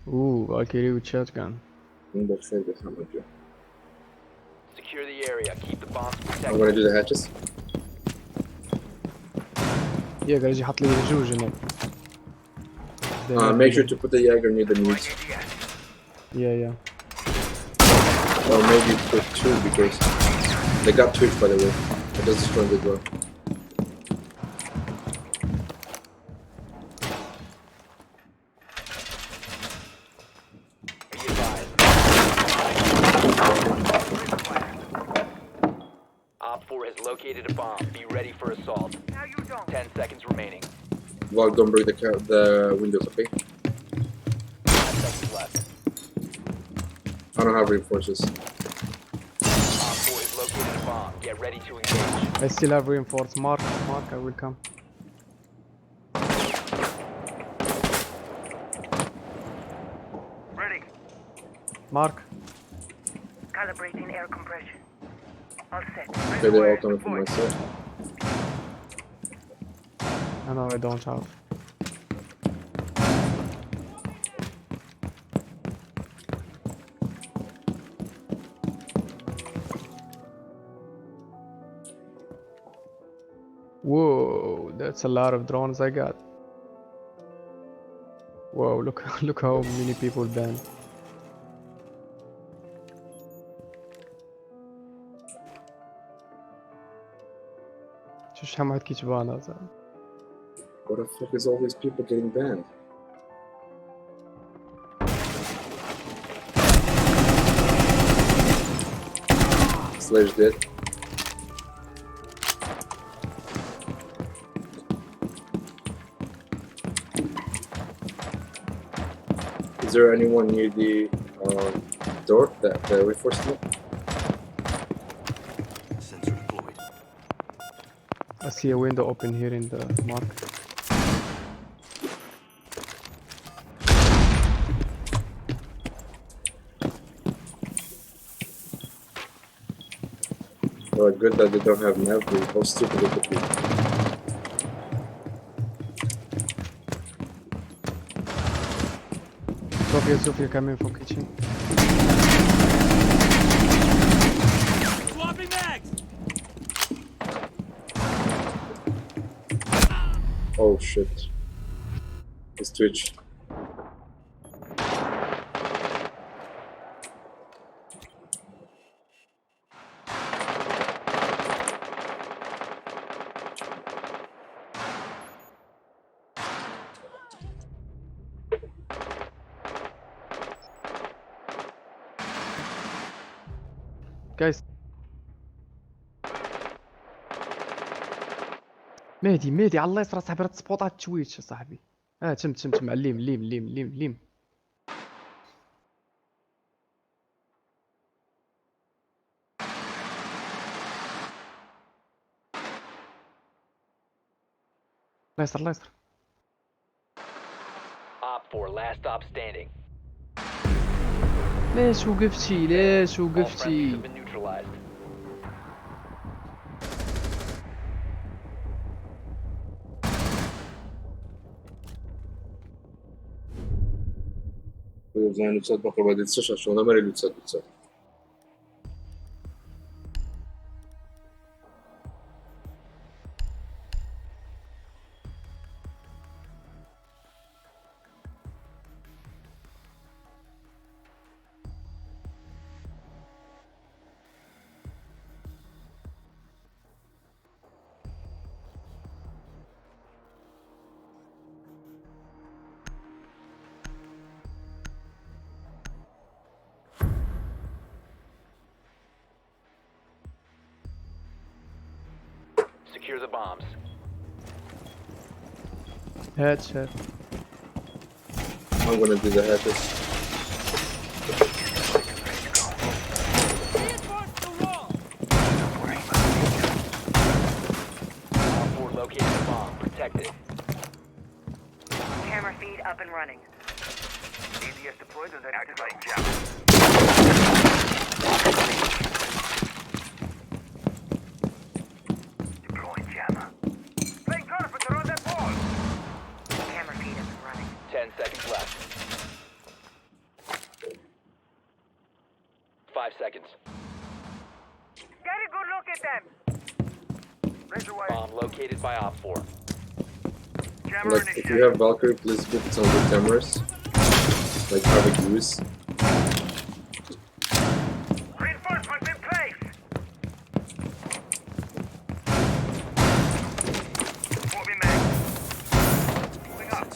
Ooh, Valkyrie with shotgun. Let's say this, how much? Secure the area. Keep the bombs protected. I'm gonna do the hatches. Jaeger يجي يحط لي جوج هناك. Make sure to put the Jaeger near the meats. Yeah. Or maybe put two because they got Twitch, by the way. It does destroy as well. Be advised. Op 4 has located a bomb. Be ready for assault. 10 seconds remaining. Well, don't break the windows, okay? 5 seconds left. I don't have reinforcers. Op 4 has located a bomb. Get ready to engage. I still have reinforced. Mark, I will come. Ready. Mark. Calibrating air compression. All set. Okay, they're all coming from my side. No, I don't have. Whoa, that's a lot of drones I got. Whoa, look how many people banned. شو شحال واحد كيتبانا زعما. What the fuck is all these people getting banned? Slash dead. Is there anyone near the door that reinforcement? Sensor deployed. I see a window open here in the mark. Well, good that they don't have nav. How stupid it could be. Sophia coming from kitchen. Swapping mags! Oh shit. It's Twitch. Guys. مهدي على الله يسرى صاحبي راه تسبوطات تويتش صاحبي. تم ليم. الله يسر. Op 4, last stop standing. ليش وقفتي All friendlies have been neutralized. زين لوتسات بقى بعد تسعة شو أنا مري لوتسات. Secure the bombs. Headshot. I'm gonna do the hatches. Reinforce the wall! Op 4 located the bomb. Protect it. Camera feed up and running. ADS deployed and then activate jump. Deploying jammer. Playing carpenter on that wall. Camera feed up and running. 10 seconds left. 5 seconds. Get a good look at them. Razor wire. Bomb located by Op 4. Jammer Like, if you initiated. have Valkyrie, please get some of the cameras. Like, have it use. Reinforcements in place. Moving mag. Moving up.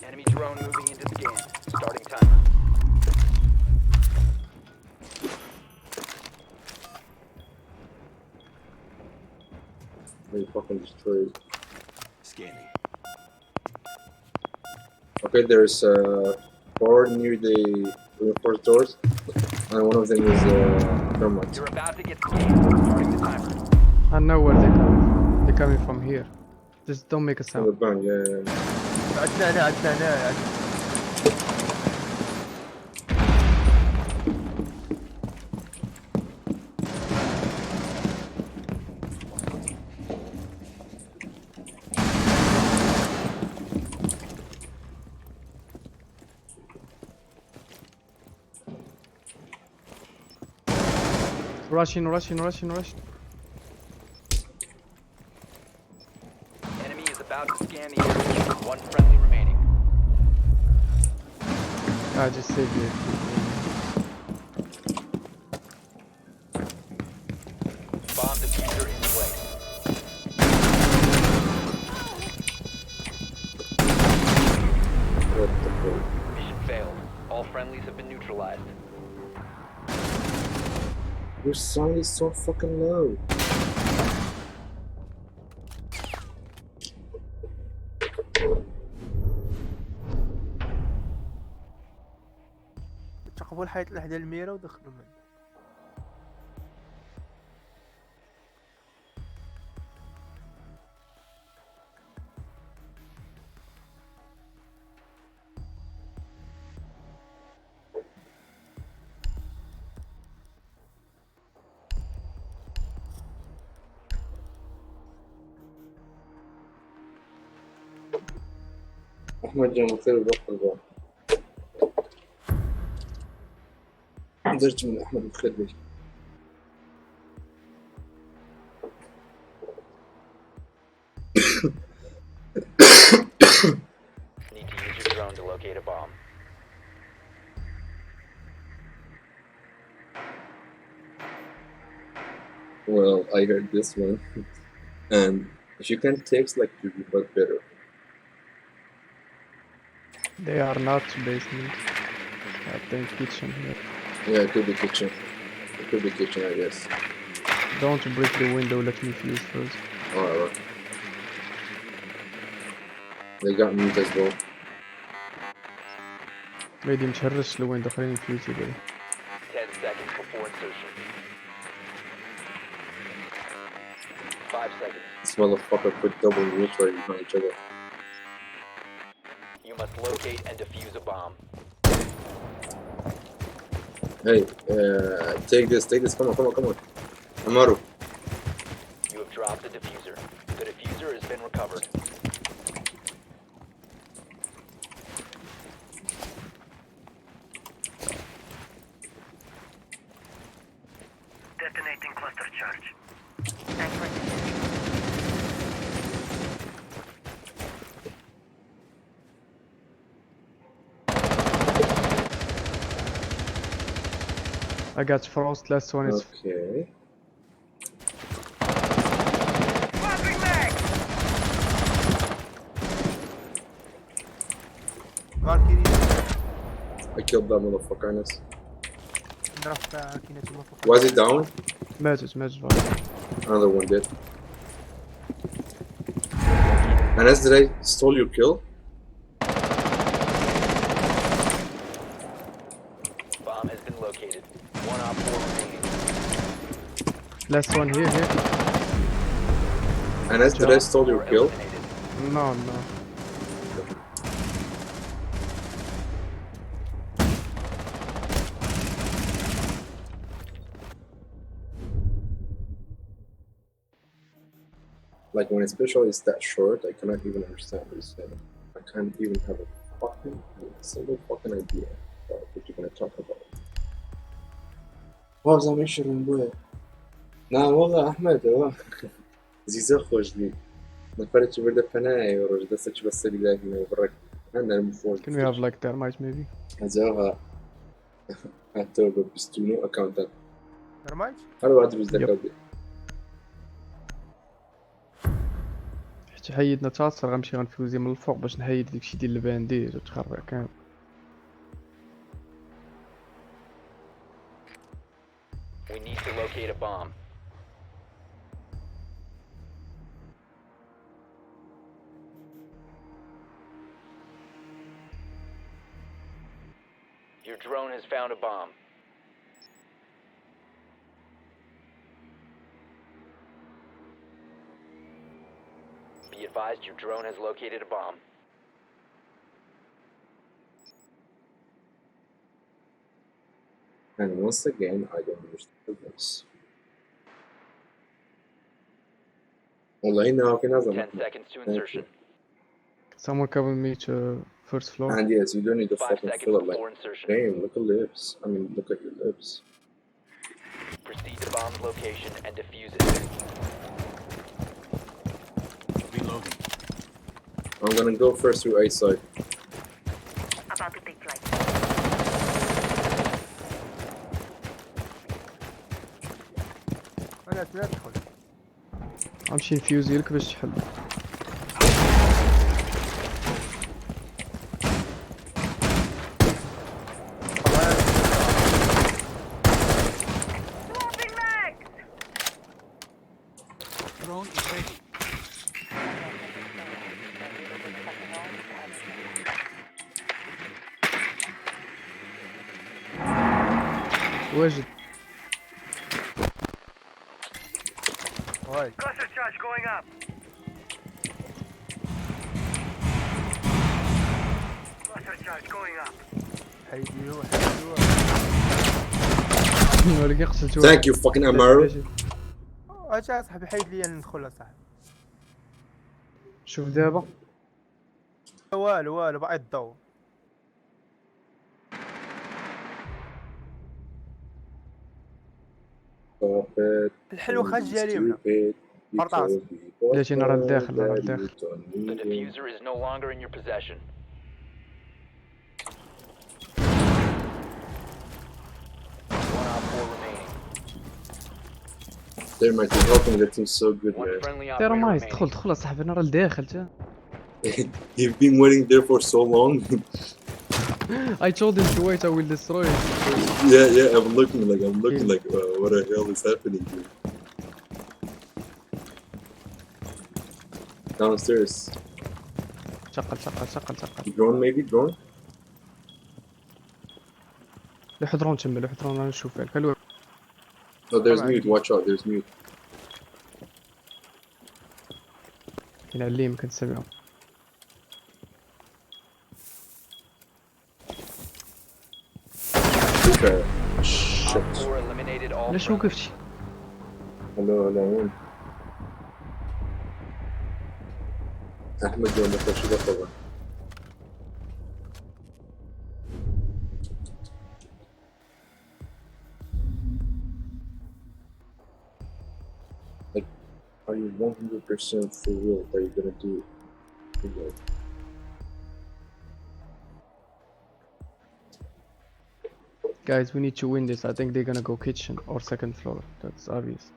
Enemy drone moving into scan. Starting timer. They fucking destroyed. Scanning. Okay, there's 4 near the reinforced doors, and one of them is thermite. You're about to get scanned. Starting the timer. I know where they're coming from. They're coming from here. Just don't make a On the sound. bang, yeah. عدنا. Rushing. Enemy is about to scan the area. One friendly remaining. I just saved it. Bomb diffuser in place. What the fuck? Mission failed. All friendlies have been neutralized. Your sound is so fucking low. تقبل حياة الأحدى الميرة ودخلوا منه. احمد جا مثير الوقت الباب. درت من احمد مخلي. Need to use your drone to locate a bomb. Well, I heard this one, and if you can text, like, it would be much better. They are not basement. I think kitchen here. Yeah, it could be kitchen. It could be kitchen, I guess. Don't break the window, let me fuse first. Alright. They got mute as well. ميدي مشرش الويندو خليني نفيوز يدري. 10 seconds before insertion. 5 seconds. This motherfucker put double roots right behind each other. You must locate and defuse a bomb. Hey, take this, come on. Amaru. You have dropped the diffuser. The diffuser has been recovered. Detonating cluster charge. Thanks for assistance. I got frost, last one is Okay. Swapping mag! فالكيري I killed that motherfucker, Anas. نعرف كينات المفروض. Was he down? ماتت Another one did. Anas, did I stole your kill? Bomb has been located. One op 4 remaining. Last one here. Anas, did I stole your Or kill? eliminated. No. Like, when a special is that short, I cannot even understand what he's saying. I can't even have a single fucking idea about what you're gonna talk about. واو زعما يشرب بويا. نعم والله أحمد والله. زيزو خوش لي. ما فرقتش برد فناي ورج دستش بس اللي جاي هنا برك. عندنا المفروض. Can we have like thermite maybe? هزوها. هتوبة بستونو أكاونتات. نورمال؟ هذا واحد بيزدك Yep. قبل. حتى حيدنا تاثر غنمشي غنفوزي من الفوق باش نحيد داكشي ديال البانديج وتخرع كامل. We need to locate a bomb. Your drone has found a bomb. Be advised, your drone has located a bomb. And once again, I don't understand this. والله إنه كنا 10 زمان. seconds to insertion. Someone cover me to first floor. And yes, you don't need to 5 fucking seconds fill it like. before insertion. Damn, look at lips. I mean, look at your lips. Proceed to bomb bomb's location and defuse it. Reloading. I'm gonna go first through A side. About to take flight. انا لا تدخل. غنمشي نفيوزي لك باش تحل. Swapping mags! Drone is ready. واجد. واي Cluster charge going up. Cluster charge going up. حيديو ولكن قتلت Thank you fucking Amaro. اجا صاحبي حيد لي انا ندخل صاحبي. شوف دابا. والو بعيد الضو. الحلو خرج جا اليمنى. قرطاس. بلاتي نرى لداخل نرى لداخل. The diffuser is no longer in your possession. One op 4 remaining. They're my team helping the team so good, One man. friendly دير operator مايس remaining. دخل دخل اصاحبي نرى لداخل تا. You've been waiting there for so long. I told him to wait, I will destroy it. yeah, I'm looking like what the hell is happening here? Downstairs. شقل شقل شقل شقل. Drone maybe? Drone? لو حضرون تما لو حضرون انا نشوف فيك. حلو. Oh, there's mute. Watch out. There's mute. كاين على اليمين كنسمعهم. Okay. Op Shit. 4 eliminated all علاش friendlies. وقفتي؟ Hello. أحمد ولا خشبة طبعا. Like, are you 100% for real that you're gonna do it? Guys, we need to win this. I think they're gonna go kitchen or second floor. That's obvious.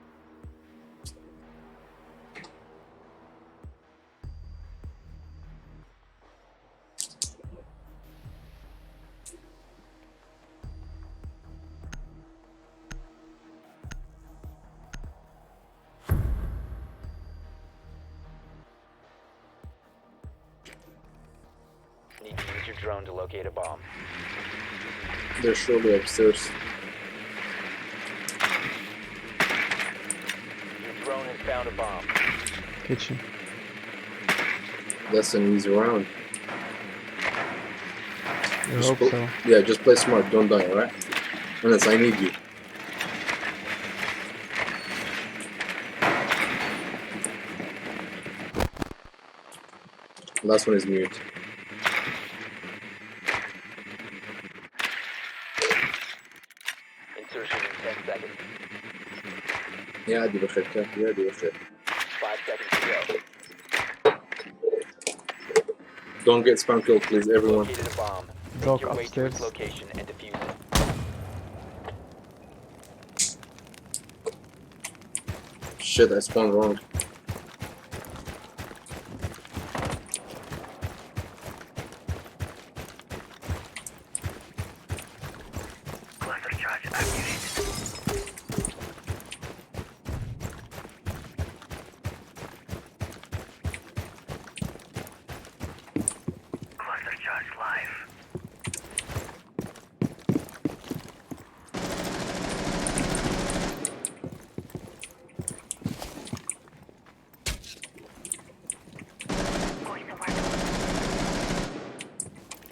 Need to use your drone to locate a bomb. They're surely upstairs. Your drone has found a bomb. Kitchen. That's an easy round. I Just hope pl- so. Yeah, just play smart. Don't die, alright? Unless I need you. Last one is mute. Insertion in 10 seconds. يا عادي بخير كافي يا عادي بخير. 5 seconds to go. Don't get spam killed, please, everyone. Located a bomb. Make Doc your way to its upstairs. location and defuse it. Shit, I spawned wrong. Cluster charge activated. Cluster charge live.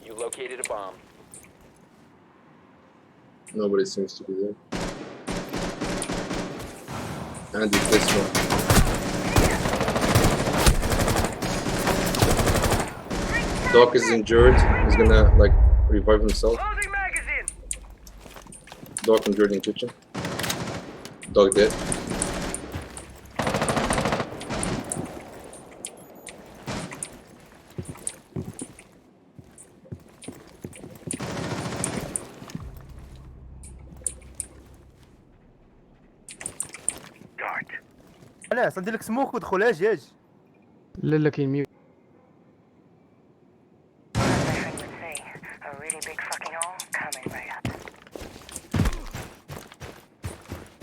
You located a bomb. Nobody seems to be there. And it's this one. Doc is injured. He's gonna like revive himself. Loading magazine! Doc injured in kitchen. Dog dead. انا ندير لك سموك ودخل اجي. لا لا كاين ميوت. A really big fucking hole coming right up.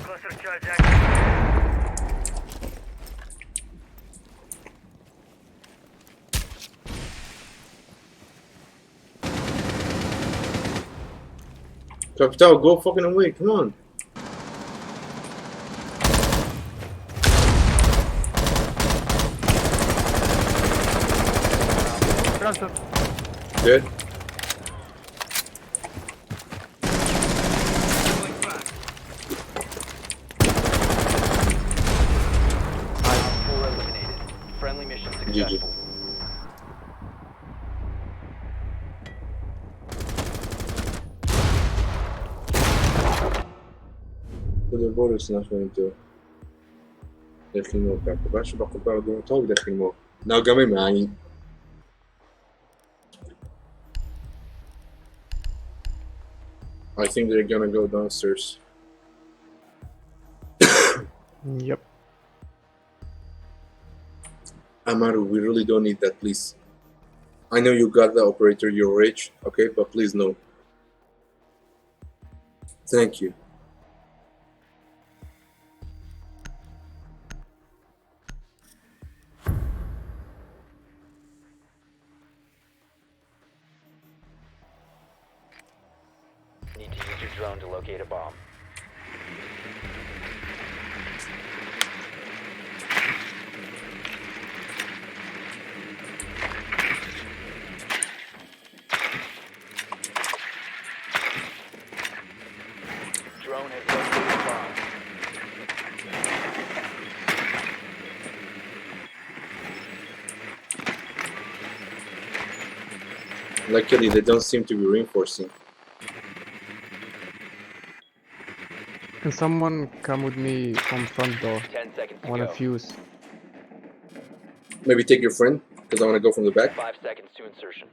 Cluster charge active. Capital, go fucking away, come on. ترانسفير. Dead. Op 4 eliminated. Friendly mission successful. The bonus not going to داخل الموقع باش باقي بعضهم طول داخل الموقع ناقمي معي I think they're gonna go downstairs. Yep. Amaru, we really don't need that, please. I know you got the operator, you're rich, okay, but please no. Thank you. Need to use your drone to locate a bomb. Drone has located a bomb. Luckily, they don't seem to be reinforcing. Can someone come with me from front door? 10 seconds to Wanna go. fuse? Maybe take your friend, because I want to go from the back. 5 seconds to insertion.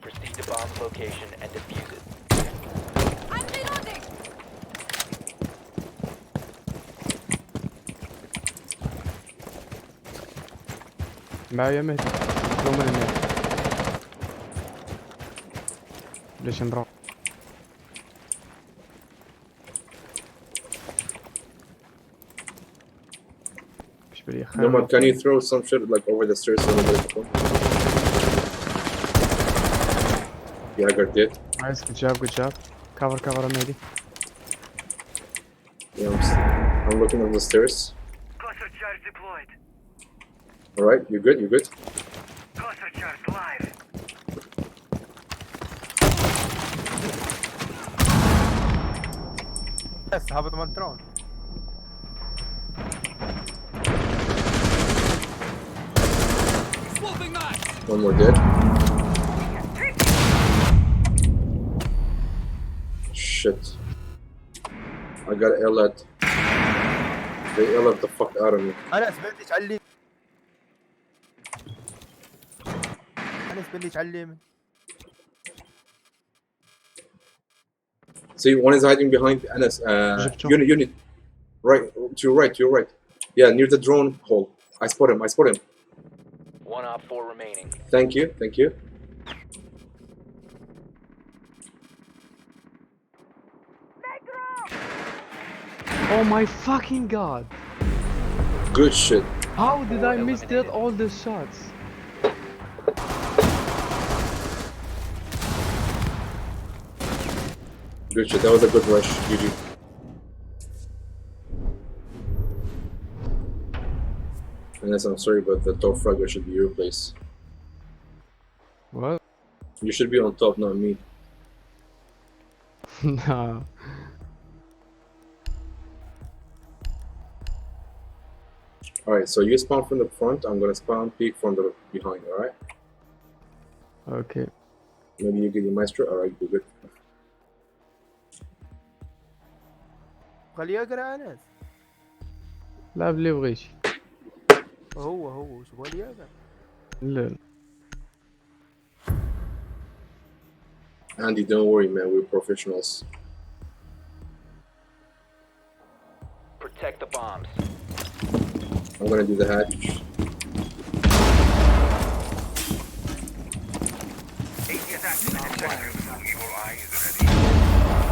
Proceed to bomb's location and defuse it. I'm reloading. معايا مهدي. لو من هنا. ليش نروح؟ ايش بدي Nomad, can you throw some shit like over the stairs so nobody can come? Yeah, I got dead. Nice, good job, good job. Cover, cover, Mehdi. Yeah, I'm looking on the stairs. Cluster charge deployed. Alright, you good? You good? Cluster charge live. بس هبط من الدرون. One more dead. Shit. I got LAT. They LAT the fuck out of me. انا سبنتش على اليمين. انا سبنتش على اليمين. See, one is hiding behind Anas. Jibcho. Unit. Right, to your right, to your right. Yeah, near the drone hole. I spot him, I spot him. One op 4 remaining. Thank you, thank you. Oh my fucking god! Good shit. How did I miss that all the shots? Good shit, that was a good rush. GG. Anas, I'm sorry, but the top fragger should be your place. What? You should be on top, not me. Nah. Alright, so you spawn from the front, I'm gonna spawn peek from the behind, alright? Okay. Maybe you get your maestro, alright, you're good. خليه يقرا انس. لا اللي يبغيش. هو شو يبغى يقرا. لا Andy, don't worry, man. We're professionals. Protect the bombs. I'm gonna do the hatch.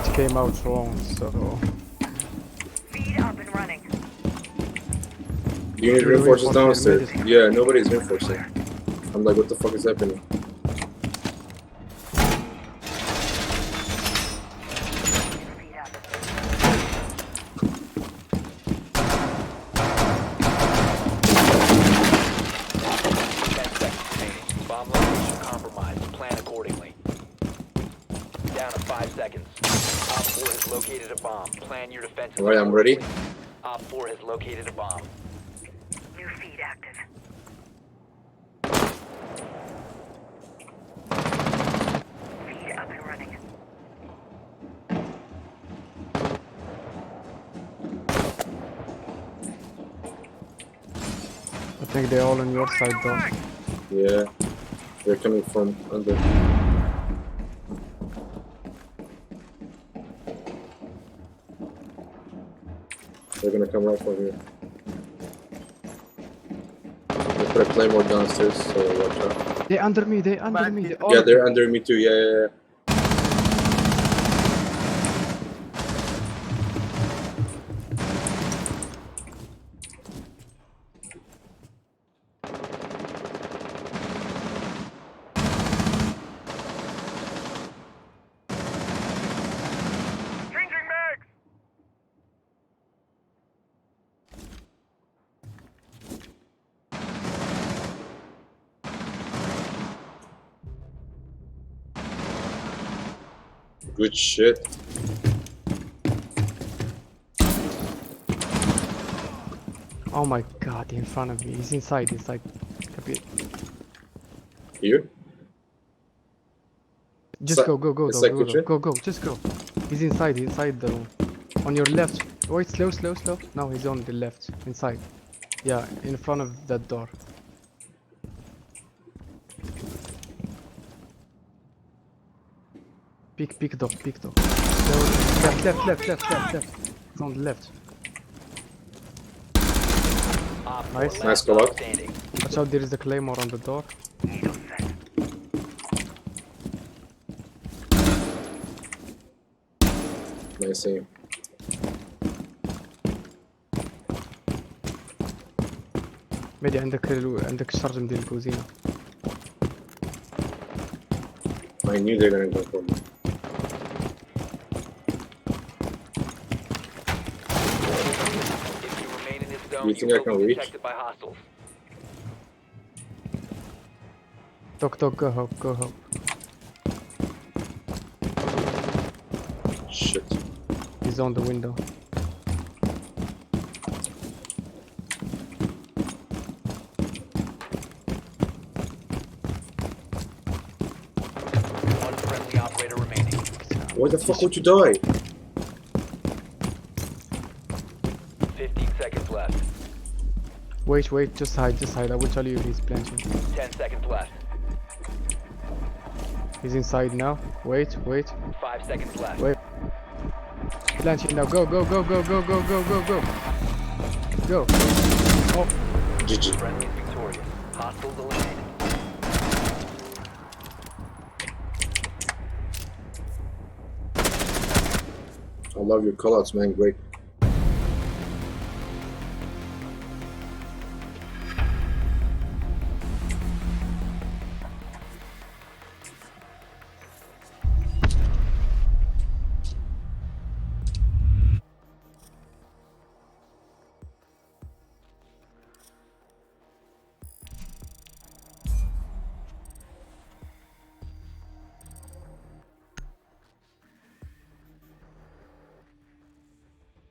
it came out wrong, so Feed up and running. Do you need We're reinforcements reinforcing downstairs? immediately. Yeah, nobody's reinforcing. I'm like, what the fuck is happening? Feed up. 10 seconds remaining. Bomb location compromised. Plan accordingly. Down to 5 seconds. Op 4 has located a bomb. Plan your defense. Alright, I'm ready. Op 4 has located a bomb. New feed active. Feed up and running. I think they're all on your side though. Yeah, they're coming from under. They're gonna come right from here. They put a claymore downstairs, so watch out. They under me, they under me. They all Yeah, of they're them. under me too. Yeah. Changing mags! Good shit. Oh my god, in front of me. He's inside. Copy. Here? Just It's go, like- go, go, it's dog, like go, kitchen? dog. Go, just go. He's inside the room. On your left. Wait, slow. No, he's on the left, inside. Yeah, in front of that door. Peek, dog. Slow. Left. It's on the left. Op 4 Nice. last Nice call out. standing. Watch out, there is a claymore on the door. Nice aim. ميدي عندك الشرجم ديال الكوزينة. I knew they're gonna go for me. If you remain in this zone, You think I will can be reach? detected by hostiles. Dog, go home. Shit. He's on the window. One friendly operator remaining. Why the fuck would you die? 15 seconds left. Wait, just hide. I will tell you he's planting. 10 seconds left. He's inside now. Wait. 5 seconds left. Wait. Planting now. Go. Go. Oh, GG. Friendly is victorious. Hostiles eliminated. I love your callouts, man. Great.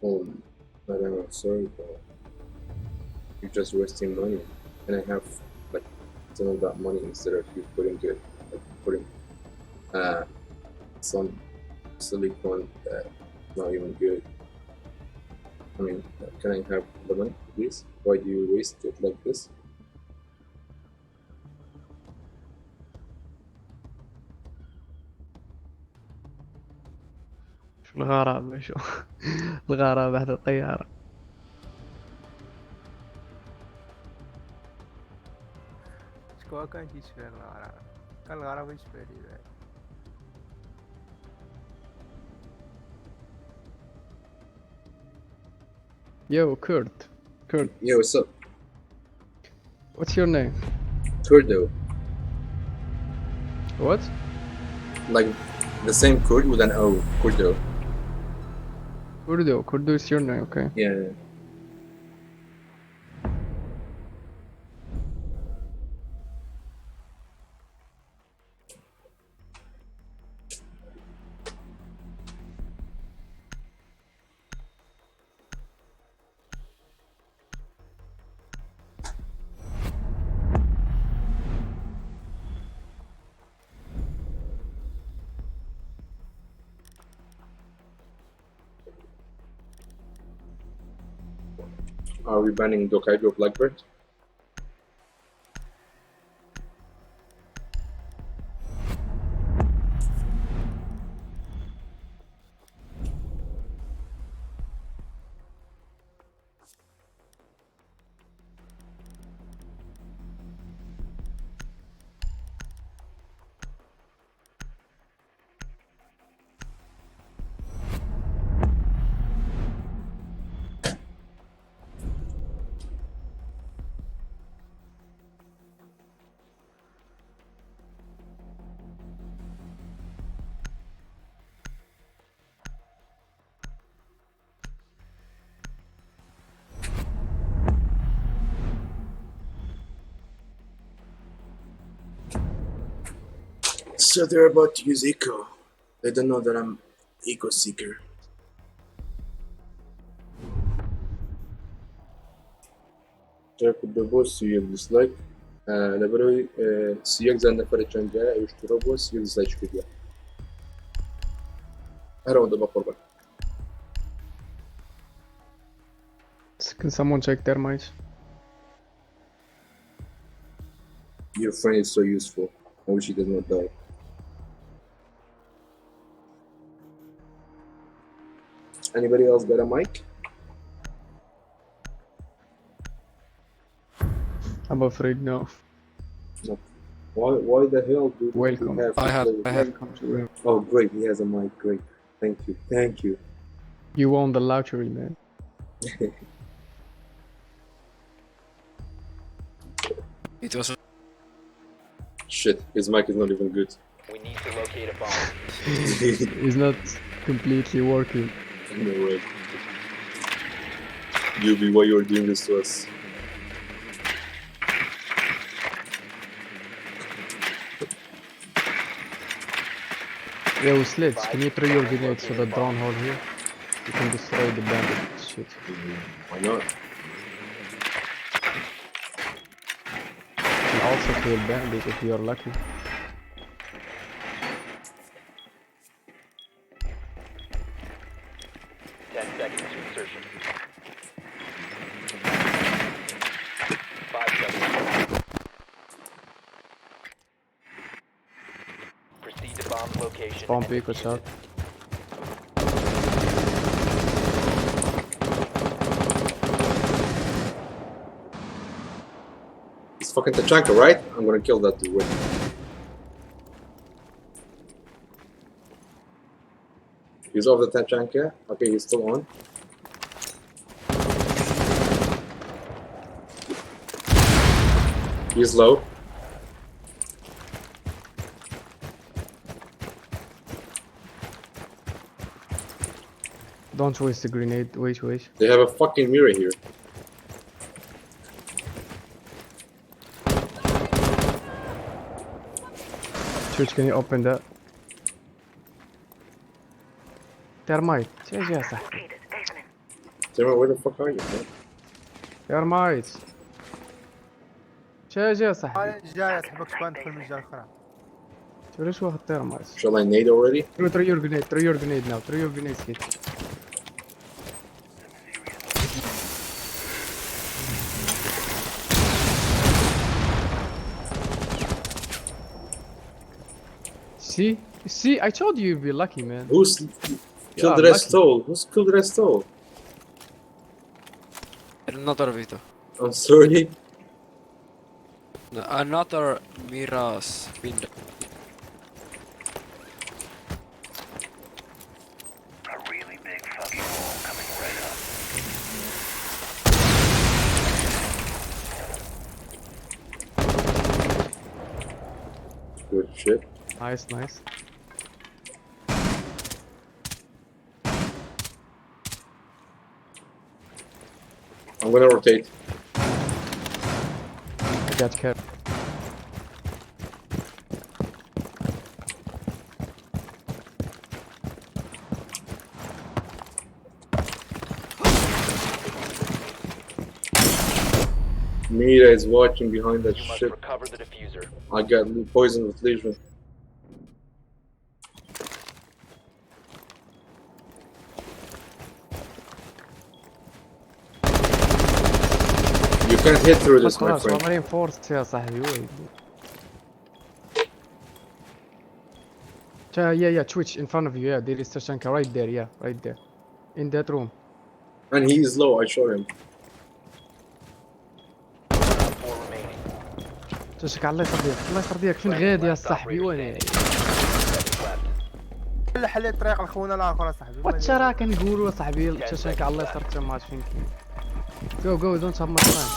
Oh, I don't know. Sorry, but you're just wasting money, and I have like some of that money instead of you putting it, like putting some silicone that not even good. I mean, can I have the money, please? Why do you waste it like this? شو الغرابة شو الغرابة هذا الطيارة. شكوا كان تيشفى الغرابة. كان الغرابة يشفى لي. Yo, Kurt. Yeah, what's up? What's your name? Kurdo. What? Like the same Kurd with an O. Kurdo. Kurdo. Kurdo is your name, okay. Yeah. Are we banning Dokaido Blackbird? So they're about to use Eco. They don't know that I'm Eco Seeker. جاكو بوس سيوك ديسلايك لبروي سيوك زان نفر چنجا يشترو بوس سيوك ديسلايك شكريا هرو دبا قربان. Can someone check their mics? Your friend is so useful. I wish he does not die. Anybody else got a mic? I'm afraid no. No. Why the hell do Welcome. we have to play with- Oh great, he has a mic, great. Thank you. You won the luxury, man. It was Shit, his mic is not even good. We need to locate a bomb. It's not completely working. No way. Yubi, why you're doing this to us? Yo, Slits, can you throw your grenades to the drone hole here? You can destroy the bandit shit. Why not? You can also kill bandit if you're lucky. Seconds to insertion. 5 seconds. Proceed to bomb location. Bomb and pick or defuse shot. it. It's fucking Tachanka, right? I'm gonna kill that dude. Wait. He's off the Tachanka. Okay, he's still on. He's low. Don't waste the grenade. Wait. They have a fucking mirror here. Church, can you open that? Termite. Cheers, يا صاحبي. Sarah, where the fuck are you, man? Termites. cheers يا صاحبي. أنا جاي أسحبك شوي ندخل من الجهة الأخرى. شو ليش واخد termites? Shall I nade already? Throw your grenade now. Throw your grenades, kid. see, I told you you'd be lucky, man. Who's You killed are Restol? Who's killed Restol? Another Vito. I'm sorry. Another Miras window. A really big fucking hole coming right up. Good shit. Nice, nice. I'm gonna rotate. I got care. Mira is watching behind that You must shit. recover the diffuser. I got poisoned with Legion. You can't hit through this, my خلاص friend. هو reinforced يا صاحبي وين. Yeah, Twitch in front of you. Yeah, there is Tashanka right there. Yeah, right there, in that room. And he is low, I shot him. 4 remaining. Tashanka الله يسرديك الله يسرديك فين غادي يا Last صاحبي operator وين؟ standing. 7 left. حل حل الطريق لخونا الاخر صاحبي. واتش راك نقولوا صاحبي تشانك الله يسردك ما عرفت فين كاين. Go, don't have much time.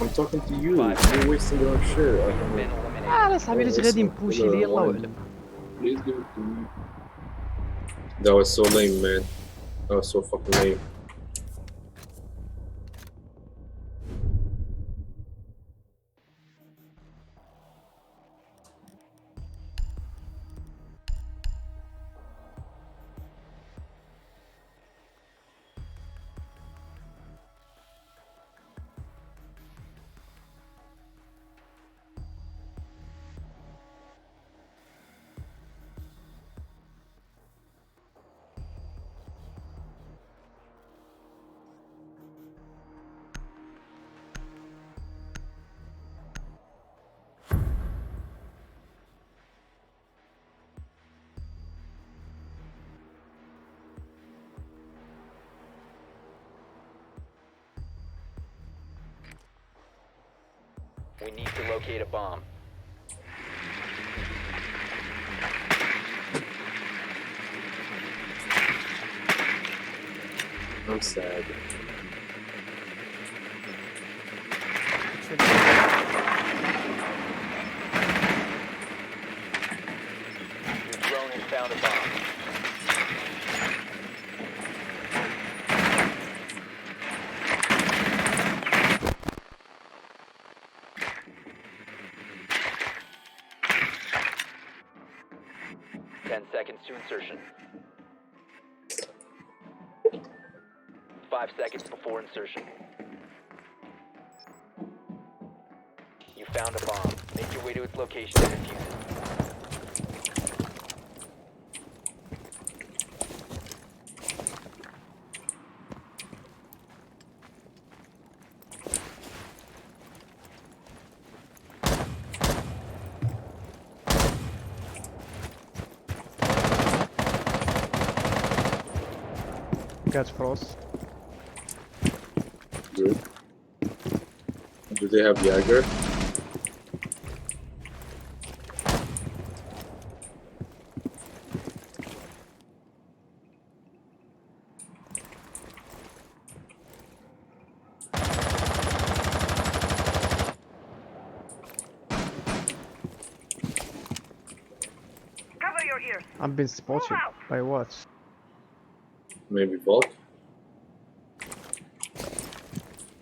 I'm talking to you. You're wasting your shit. Been eliminated. لا صاحبي ليش غادي نبوشي لي الله اعلم. Please give it to me. That was so lame, man. That was so fucking lame. We need to locate a bomb. I'm sad. Your drone has found a bomb. Seconds to insertion. 5 seconds before insertion. You found a bomb. Make your way to its location and defuse it. Got frost. Good. Do they have Jagger? Cover your ears. I've been spotted. By what? Maybe Volk?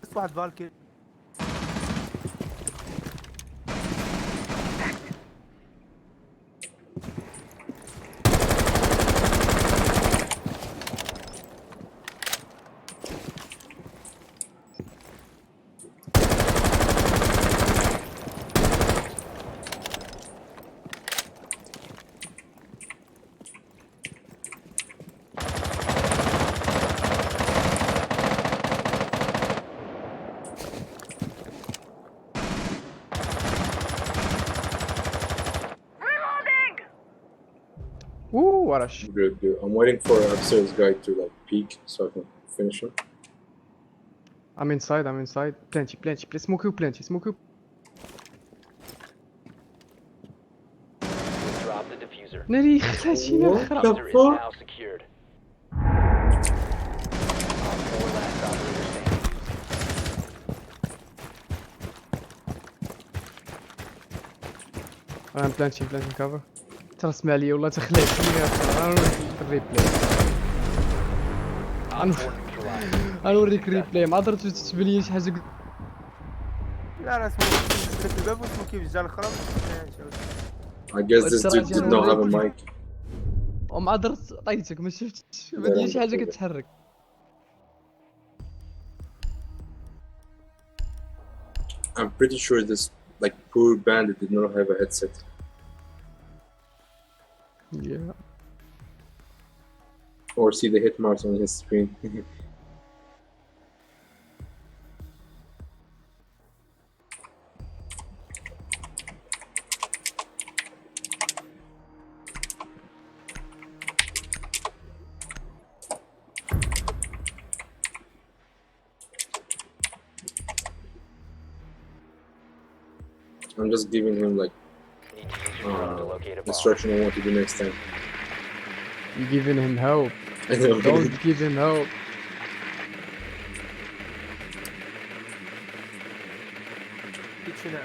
بس واحد فالكي. Ooh, what a sh. Good, good. I'm waiting for an upstairs guy to like peek so I can finish him. I'm inside, I'm inside. Plenty, plenty, plenty. Smoke you, plenty, smoke you. Drop the diffuser. ناري خلاشينا What الخرا. the Diffuser is fuck? now secured. Op 4 last operator standing. I'm planting, planting cover. ترى اسمع لي والله تخليتني يا اخي. انا نوريك الريبلاي. Op 4 neutralized. غنوريك الريبلاي ما درت تتبان لي شي حاجه. لا لا اسمه فتح الباب واسمه كيف جا الخرا I guess this dude did not have a mic. ومع درت عطيتك ما شفتش ما دير شي حاجه كتحرك. I'm pretty sure this like poor bandit did not have a headset. Yeah. Or see the hit marks on his screen. I'm just giving him like Need to use your drone to locate a bomb. instruction on what to do next time. You're giving him hope. I know. Don't give him hope. kitchen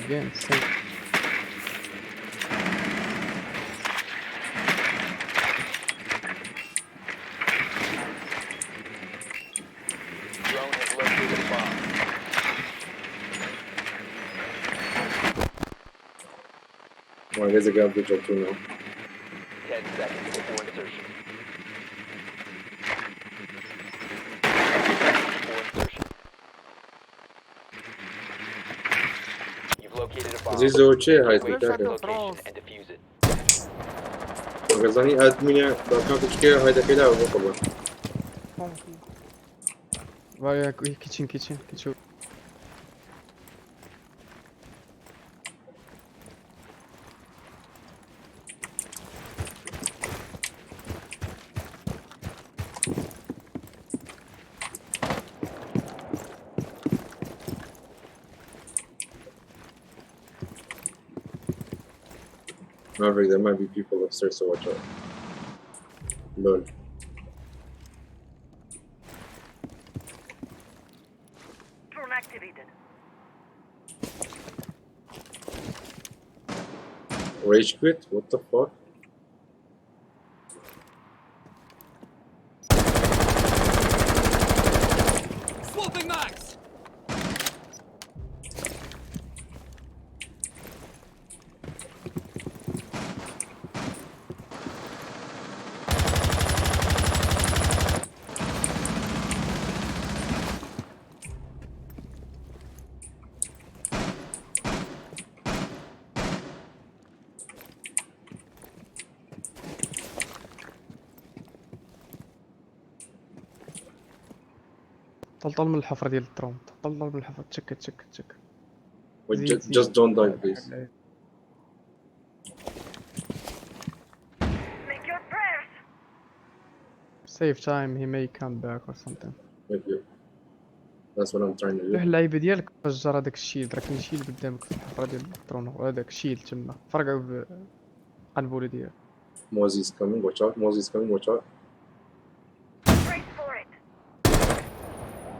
Again, safe. Drone has located a bomb. Well, I guess I got the job too now. 10 seconds before insertion. Before insertion. You've located a bomb. Zizo, ce? Hai, Wait stai for the că. location and defuse it. Magazani adminie, dacă am că hai de pe la o acolo. Vai, kitchen, kitchen, kitchen. Maverick, there might be people upstairs, so watch out. Lol. Drone activated. Rage quit? What the fuck? Swapping max! طلطل من الحفرة ديال الدرون. طلطل من الحفرة. تشك تشك تشك. Wait, زيد، زيد. just don't die, please. Make your prayers. Save time, he may come back or something. Maybe. That's what I'm trying to روح do. اللعيبة ديالك فجر هذاك الشيلد. راه كاين شيلد قدامك في الحفرة ديال الدرون وهذاك الشيلد تما. فرقعو بقنبولة ديالك. Mozzie's coming, watch out. Mozzie's coming, watch out. Brace for it.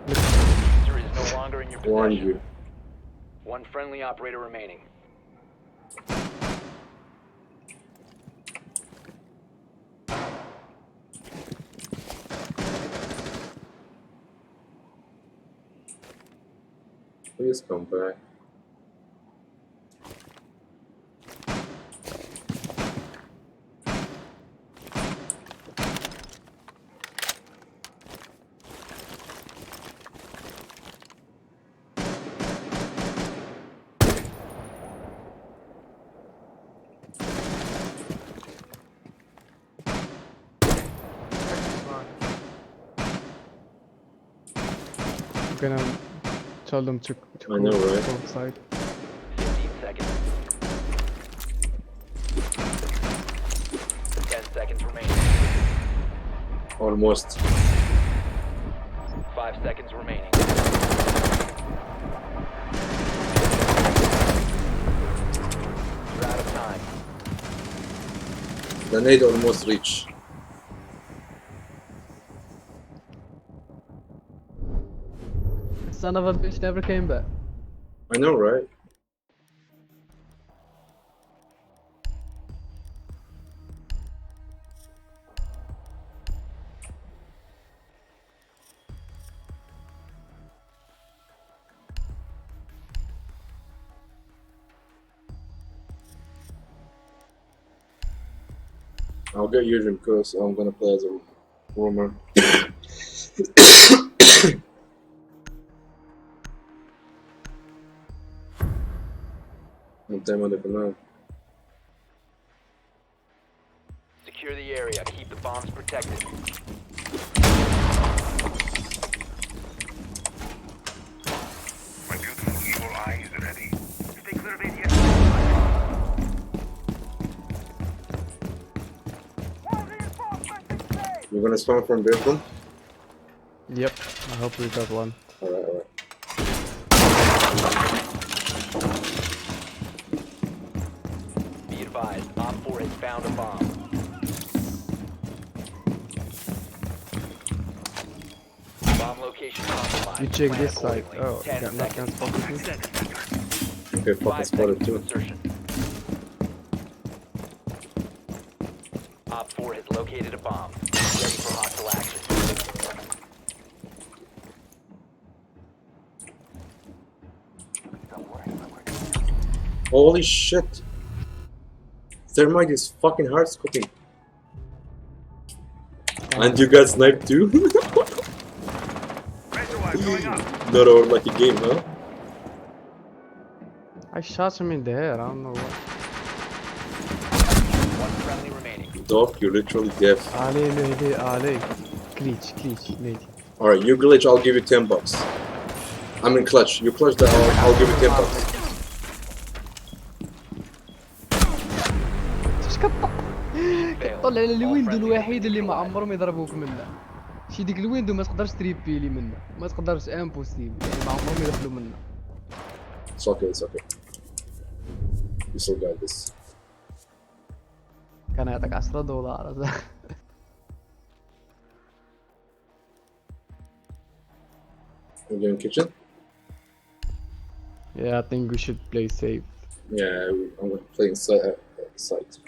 User is no longer in your Warn possession. you. One friendly operator remaining. Please come back. I'm gonna tell them to I know, go right? outside. 15 seconds. Almost. 5 seconds remaining. You're out of time. The nade almost reach. Son of a bitch never came back. I know, right? I'll get Eugene because I'm gonna play as a roamer. Time on the command. Secure the area. Keep the bombs protected. My beautiful evil eye is ready. Stay clear of ADS. You're gonna spawn from bedroom? Yep, I hope we got one. Alright, alright. Be advised, Op 4 has found a bomb. Bomb location compromised. You check Plan this side. accordingly. Oh, 10 got not seconds. spot with me. Okay, 5 fucking seconds spotted to too. insertion. Op 4 has located a bomb. Ready for hostile action. Holy shit! Thermite is fucking hard scoping. And you got sniped too? Reservoir going up. Not our lucky game, huh? I shot him in the head, I don't know what. One friendly remaining. Dog, you're literally deaf. Ali, lady, Ali. Glitch, lady. Alright, you glitch, I'll give you 10 bucks. I mean clutch. You clutch that, I'll give you 10 bucks. طلع لي الويندو الوحيد اللي ما عمرهم يضربوك منه. شي ديك الويندو ما تقدرش تريبيلي منه، ما تقدرش امبوسيبل، يعني ما عمرهم يدخلوا منه. It's okay, it's okay. You still got this. كان يعطيك $10. We're going kitchen? Yeah, I think we should play safe. Yeah, I'm gonna play inside. Site.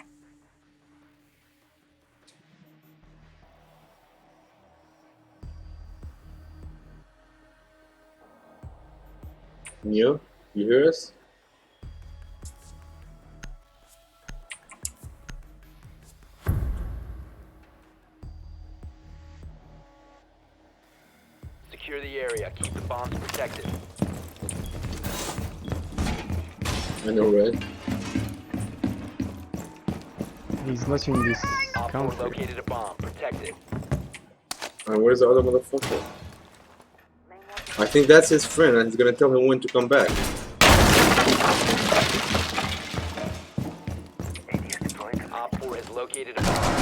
Neo, you hear us? Secure the area. Keep the bombs protected. I know, right? He's not in this Op 4 country. located a bomb. Protect it. And where's the other motherfucker? I think that's his friend, and he's gonna tell him when to come back. Op 4 has located a bomb.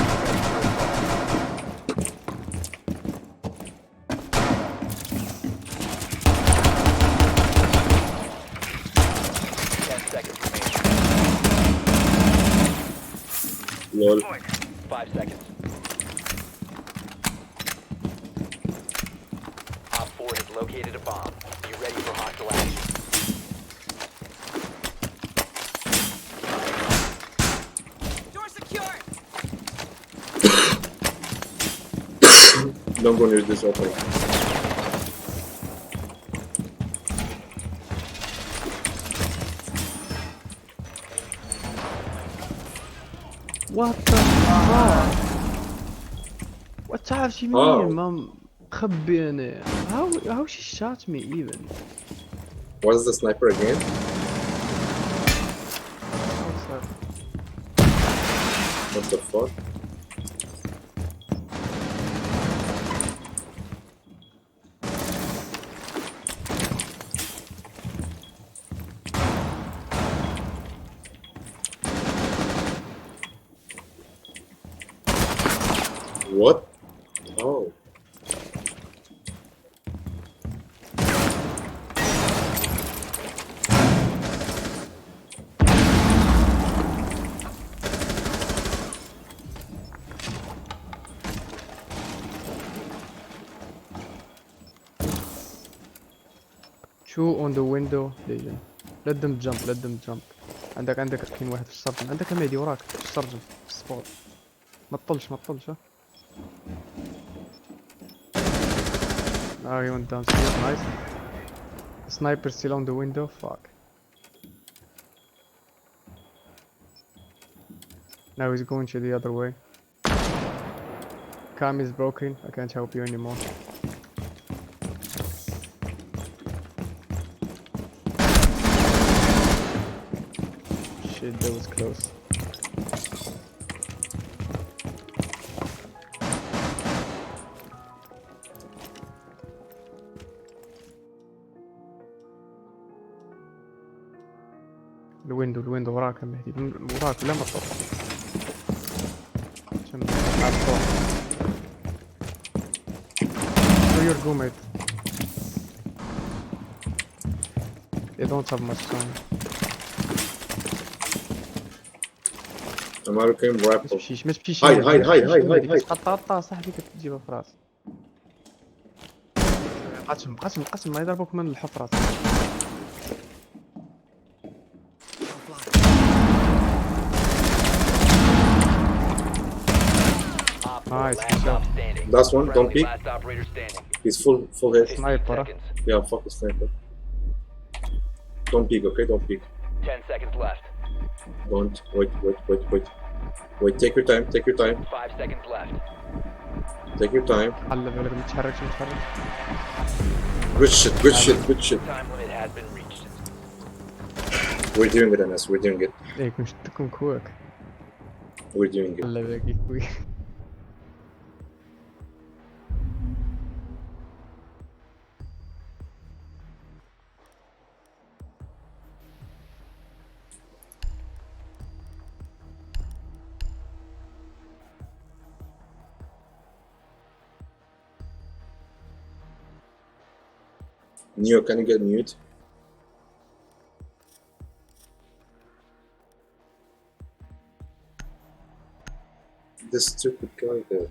Lol. 5 seconds. Op 4 has located a bomb. Be ready for hostile action. Door secure. Don't go near this opening. What the fuck? What تعرف شي Oh. منين ما مخبي انا. How she shot me even? What's the sniper again? What the fuck? What? How Two on the window Legion. Let them jump, let them jump. عندك كاين واحد في السرجم. عندك مهدي وراك في السرجم في السبوت. ما تطلش ها. He went downstairs, nice. Sniper still on the window, fuck. Now he's going to the other way. Cam is broken, I can't help you anymore. Shit, that was close. الويندو وراك يا مهدي، وراك لا ما تطلع. Show your go, mate. They don't have much time. American ما rifle. تمشيش هاي قطع صاحبي كتجيبها في راسك. قسم ما يضربوك من الحفرات. Nice, good job. Last one, don't peek. He's full hit. Sniper. Yeah, fuck the sniper. Don't peek, okay? Don't peek. 10 seconds left. Don't. Wait, take your time. 5 seconds left. Take your time. خلي بالك ما تتحركش. Good shit. Time limit has been reached. We're doing it, Anas. We're doing it. ايه كون شدكم كواك. We're doing it. خلي بالك يكوي. Neo, can you get mute? This stupid guy there.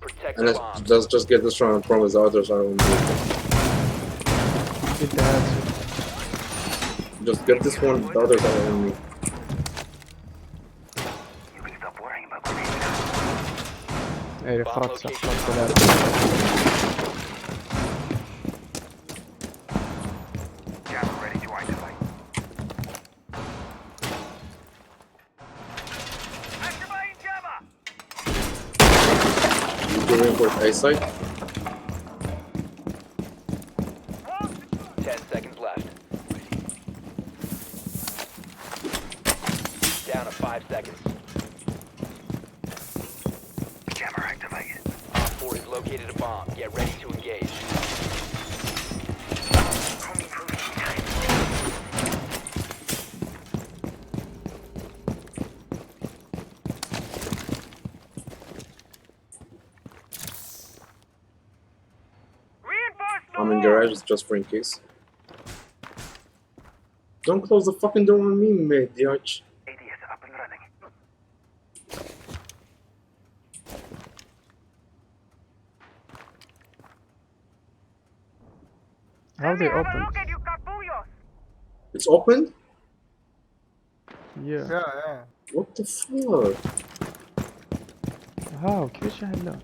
Protect And the bomb. let's just get this round. I promise the others are on mute. Get the headshot. Just get this one. The others are on mute. You can stop worrying about grenades now. ايه فرات صح. Jammer ready to activate. Activating jammer! You go in for A side. 10 seconds left. Down to 5 seconds. Jammer activated. Op 4 has located a bomb. Get ready to engage. Home improving time. Reinforce the I'm in wall! garage just for in case. Don't close the fucking door on me, mate. The arch. ADS up and running. How they Have a open? look at you capullos! It's open? Yeah. Yeah. What the fuck? How? كيف شهلا؟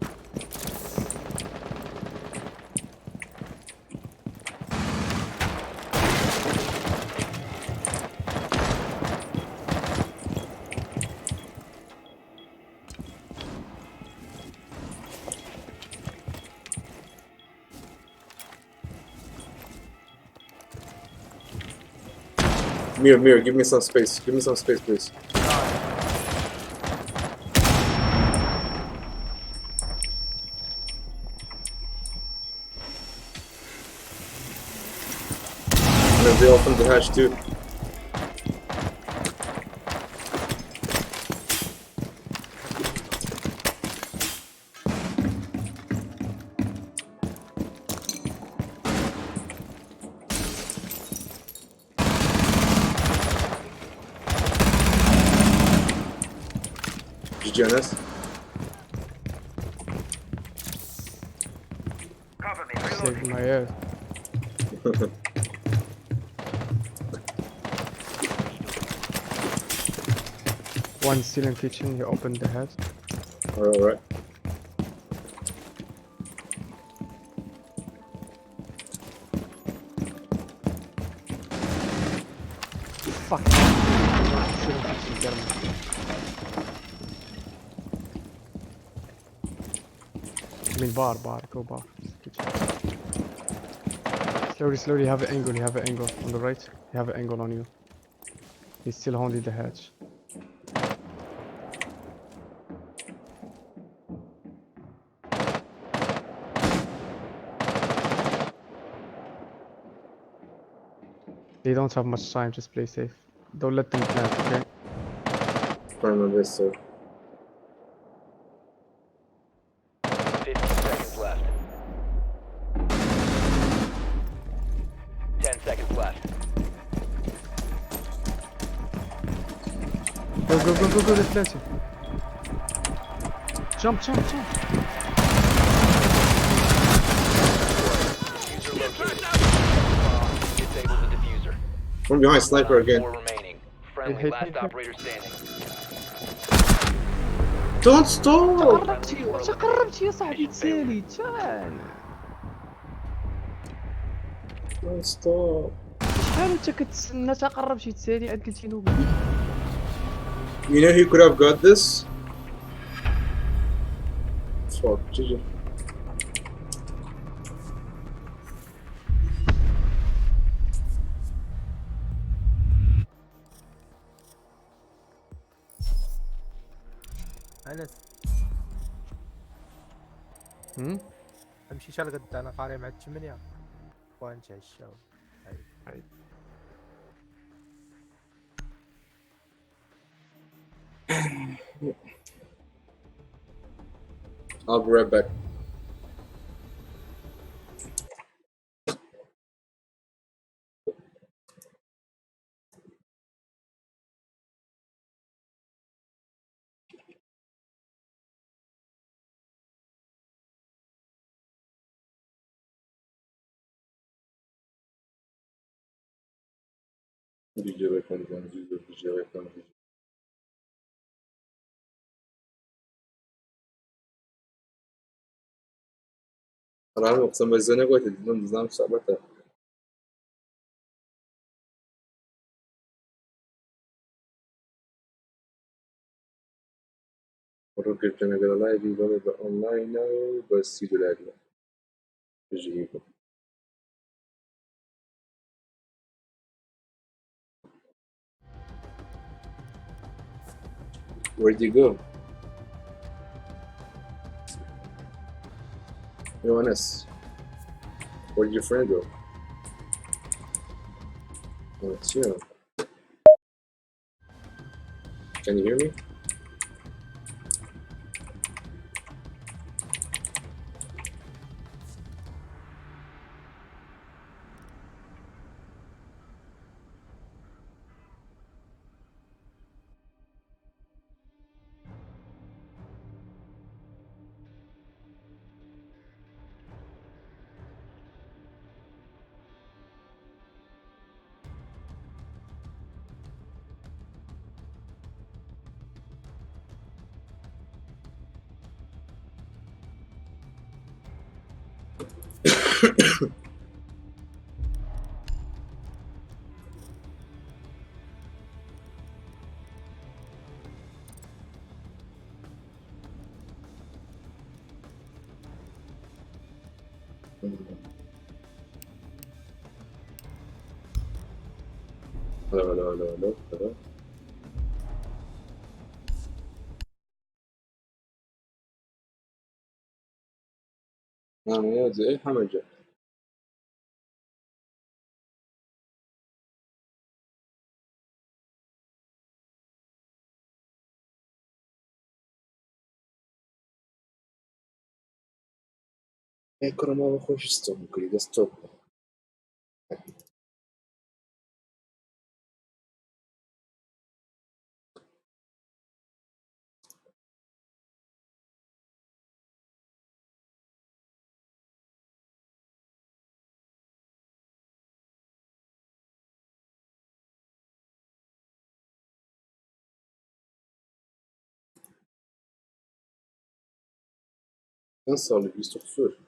Mir, give me some space. Give me some space, please. And then they opened the hatch too. تجي انس Cover me. Reloading. Saved my ass. One still in kitchen, he opened the hatch. alright. Fuck. Still in kitchen, get him. I mean bar, go bar. Kitchen. Slowly, you have an angle on the right. You have an angle on you. He's still holding the hatch. They don't have much time, just play safe. Don't let them plant, okay? Trying my best, sir. 15 seconds left. 10 seconds left. Go, they're planting. Jump. User located. Bomb. Disable the diffuser. From behind, sniper again. 4 remaining. Friendly, last operator standing. Don't stop! قربت يا صاحبي تسالي تشان. Don't stop. شحال انت كتسنى تقرب شي تسالي عاد قلتي نوبه. You know who could have got this? Fuck, GG. انس هم؟ امشي شلقد انا قاري مع 8 وانت عشاو. هاي I'll be right back. رامي اقسم بالله قلت بدون نظام صعبتها. الراجل كان قال لا يبي بلد اونلاين بس يدو لاعب يجيبه. Where'd you go? Johannes, where'd your friend go? Oh, it's you. Can you hear me? Hello. نعم يا زي حمجة. كره ما بخش ستوب كده ستوب. انصل يستغفر.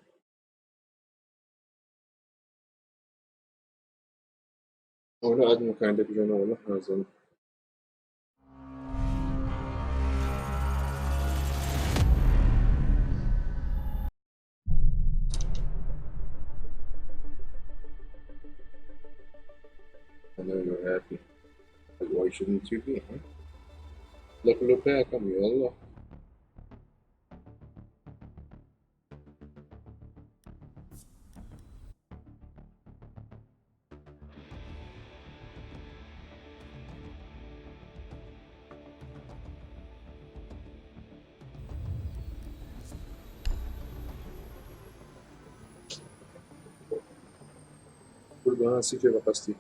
ولا قد ما كان عندك جنة ولا حازم. I know you're happy, but why shouldn't you be, huh? Look back on me, Allah. Kurban sife bakasti.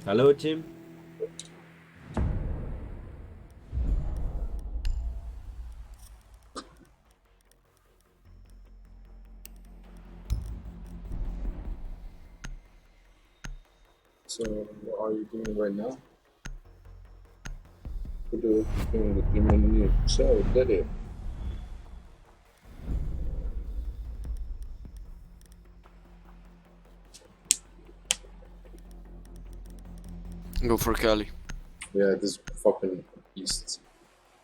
Hello, Tim. So, what are you doing right now? What are you doing with your money? So, did it? Go for Cali. Yeah, this fucking beast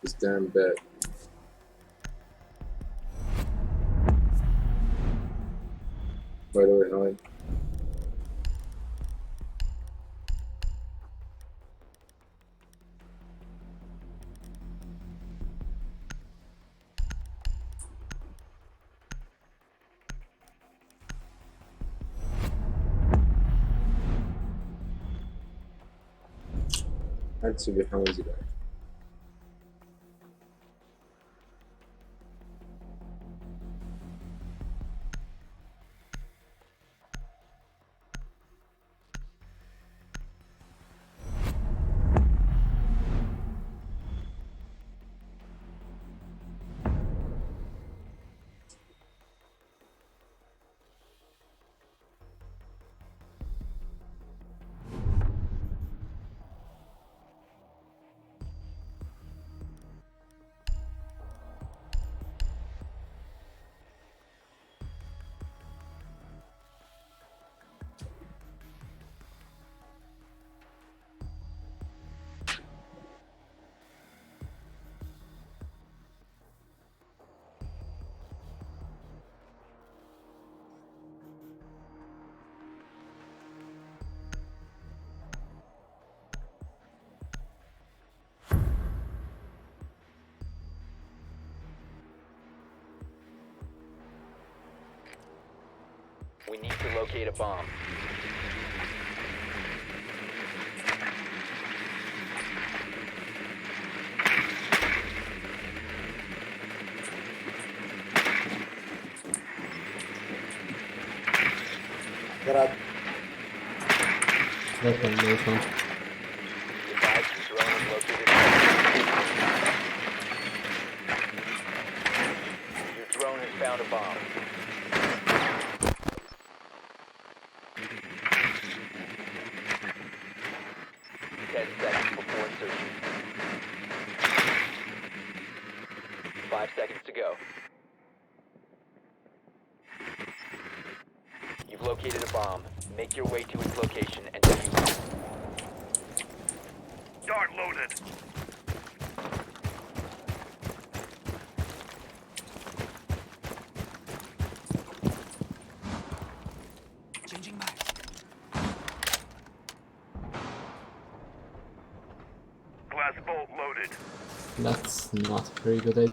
is damn bad. By the way, hi. I'd say how is it? We need to locate a bomb. Grab. Listen, listen. Advise your drone is located. Your drone has found a bomb. Before insertion. 5 seconds to go. You've located a bomb. Make your way to its location and defuse it. Dart loaded. Changing back. Last bolt loaded. That's not a very good idea.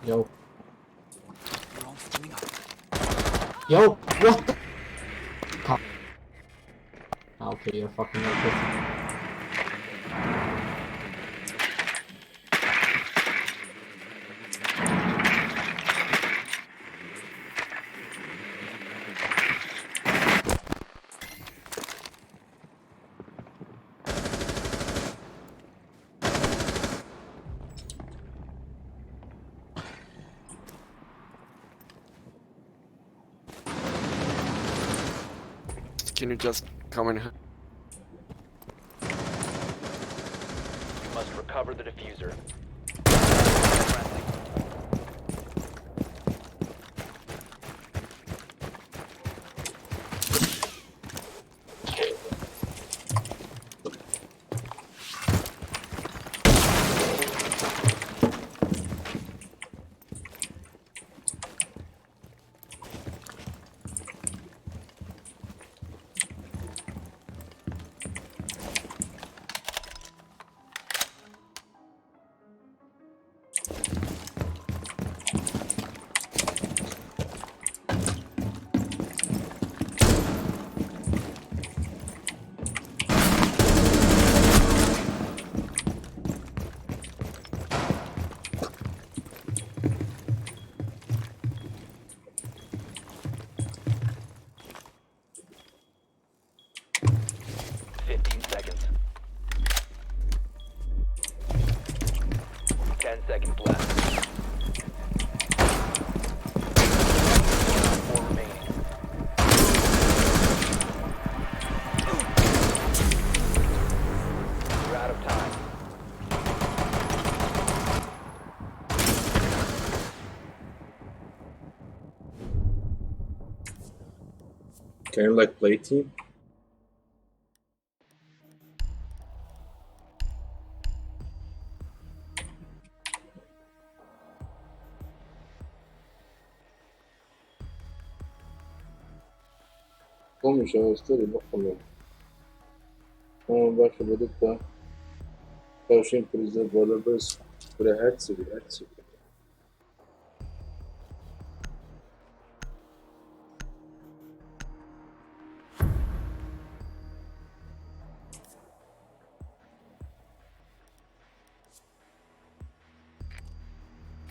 Yo. Yo, what the? Okay, you're fucking like this. Can you just come in here? You must recover the diffuser. Friendly. Seconds left. 4 remaining. You're out of time. Can you like play team? Olmuş ya istedim bakalım. Ama başladık da Kavşin krizi volleyball buraya her seviye.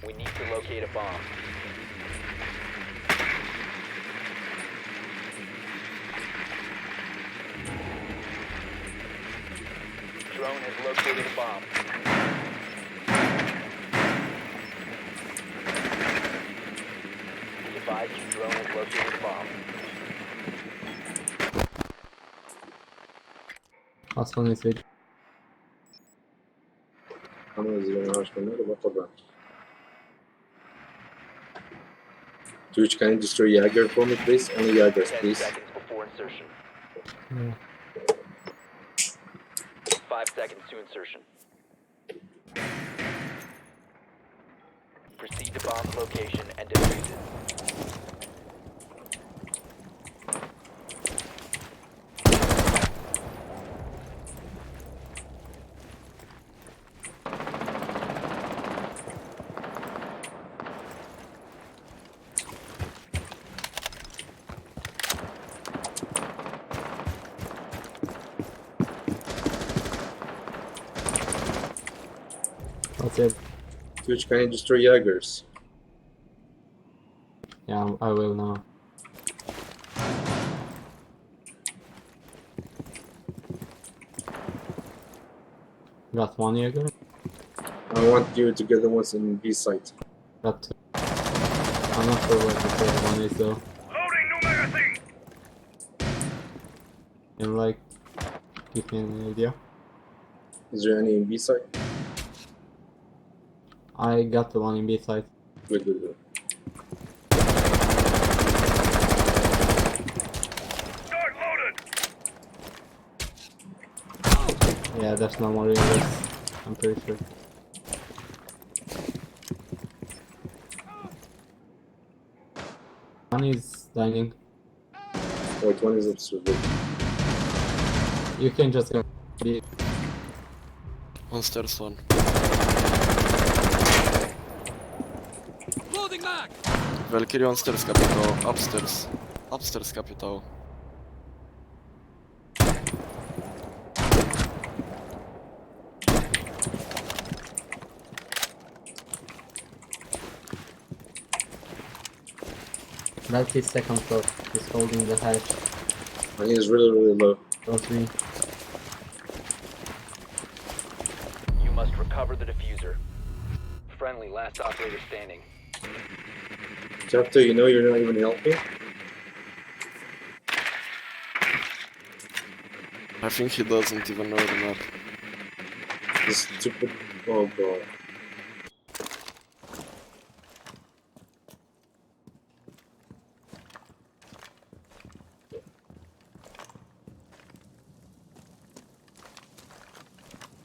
We need to locate a bomb. Drone has located a bomb. Be advised your drone has located a bomb. Last one is it. Ama izleme başkanları bakalım. Twitch, can you destroy Jagger for me, please? Only Jaggers, 10 please. seconds before insertion. 5 seconds to insertion. Proceed to bomb location and defuse it. That's it. Twitch, can you destroy Jaggers? Yeah, I will now. Got one Jaeger. I want you to get the ones in B site. Got two. I'm not sure what the third one is though. Loading new magazine. Can you like give me an idea? Is there any in B side? I got the one in B side. Good, good, good. Start loaded. Yeah, there's no more in this. I'm pretty sure. One is dining. Wait, one is observation. You can just go B. On stairs one. Loading back. Valkyrie on stairs kapitał. Upstairs. Upstairs kapitał. That's his second floor. He's holding the hatch. And he's really, really low. Don't me. You must recover the diffuser. Friendly, last operator standing. Chapter, you know you're not even helping? I think he doesn't even know the map. This stupid... Oh god.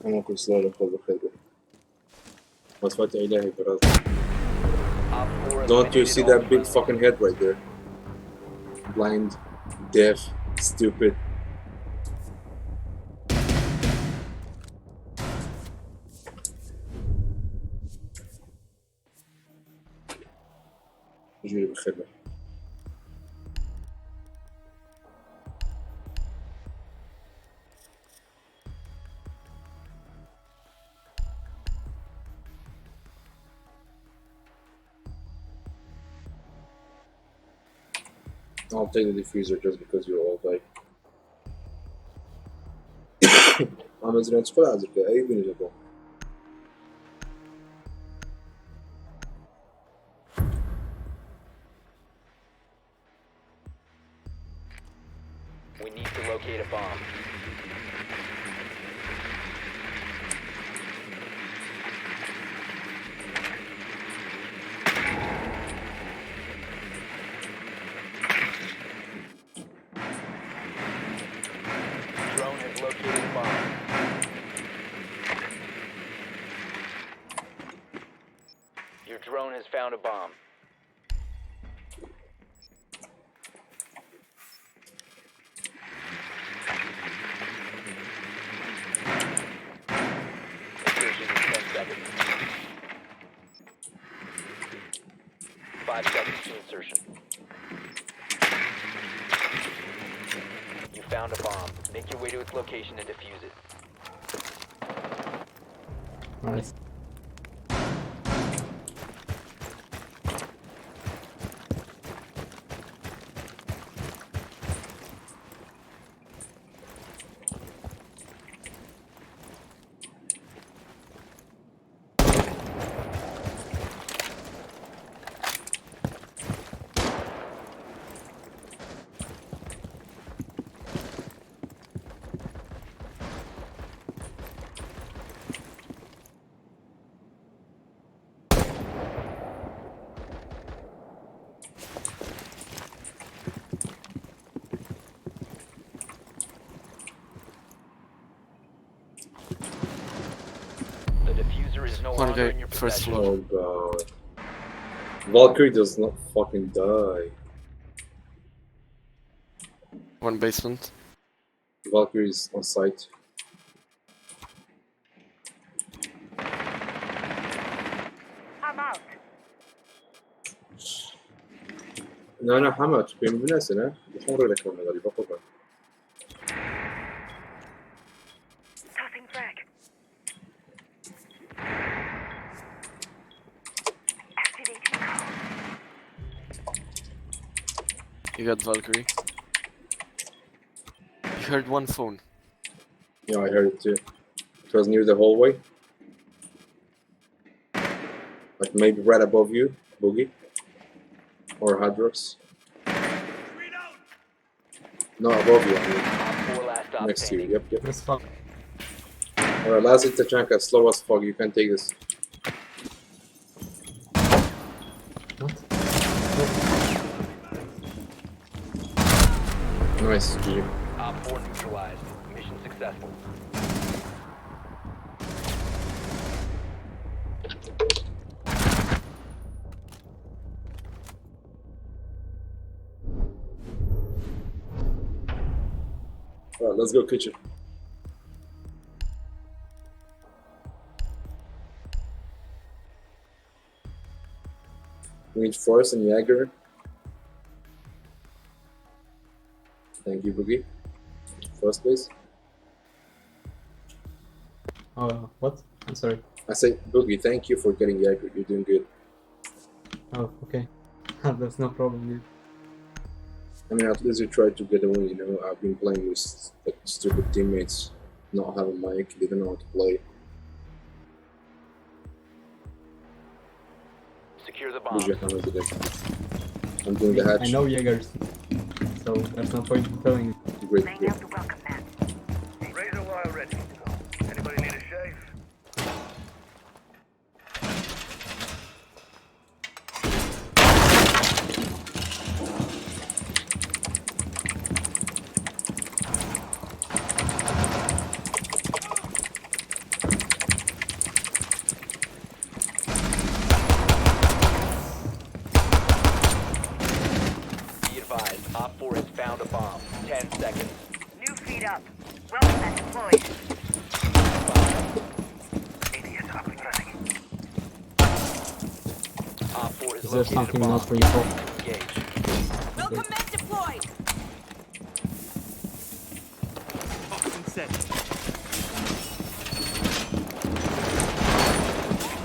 أنا كنت سلالة قبل خير. وصفات إلهي براد. Op 4 Don't you eliminated see all that big friendly. fucking head right there? Blind, deaf, stupid. جيلي بخير. I'll take the diffuser just because you're all die. I'm زين تدخل عازك أي بني جابو. We need to locate a bomb. Drone has located a bomb. Your drone has found a bomb. Insertion in 10 seconds. 5 seconds to insertion. You found a bomb. Make your way to its location and defuse it. Nice. The diffuser is no One longer guy, in your first possession. floor. Oh god. Valkyrie does not fucking die. One basement. Valkyrie is on site. I'm out. No, no, حمد بين بناس أنا بخمر لك من غريبة طبعا. Tossing frag. Activating call. You got Valkyrie. You heard one phone. Yeah, I heard it too. It was near the hallway. Like maybe right above you, Boogie. Or Hadrox. No, above you, I mean. Op 4 last stop Next to you, standing. yep. Let's fuck. Alright, last hit Tachanka, slow as fuck, you can take this. What? Nice, GG. Op 4 neutralized. Mission successful. Alright, let's go kitchen. We need Force and Jagger. Thank you, Boogie. First, please. Oh, what? I'm sorry. I say, Boogie, thank you for getting Jagger. You're doing good. Oh, okay. That's no problem, dude. I mean, at least you tried to get a win, you know. I've been playing with like, stupid teammates, not having mic, didn't know how to play. Secure the bomb. Use your hammer today. I'm doing the hatch. I know Jaegers, so there's no point in telling you. Great, Laying great. out the welcome mat. Razor wire ready. Anybody need a shave? Be advised, Op 4 has found a bomb. 10 seconds. New feed up. Welcome mat deployed. ADS up and running. Op 4 has Is there located a something bomb. not for you? Engage. Welcome mat deployed.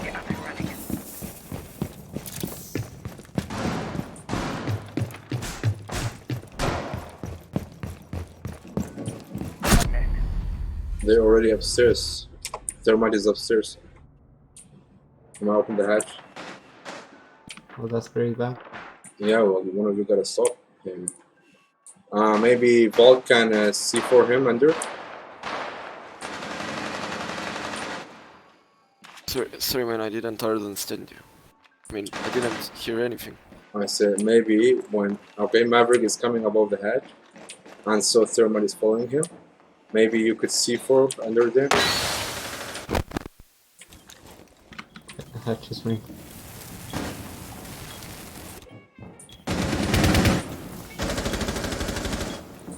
Get up and running. They're already upstairs. Thermite is upstairs. Can I open the hatch? Oh, that's very bad. Yeah, well, one of you gotta stop him. Maybe Vault can C4 him under? Sorry man, I didn't understand you. I mean, I didn't hear anything. I said maybe when, okay, Maverick is coming above the hatch, and so Thermite is following him. Maybe you could C4 under there. The hatch is ring.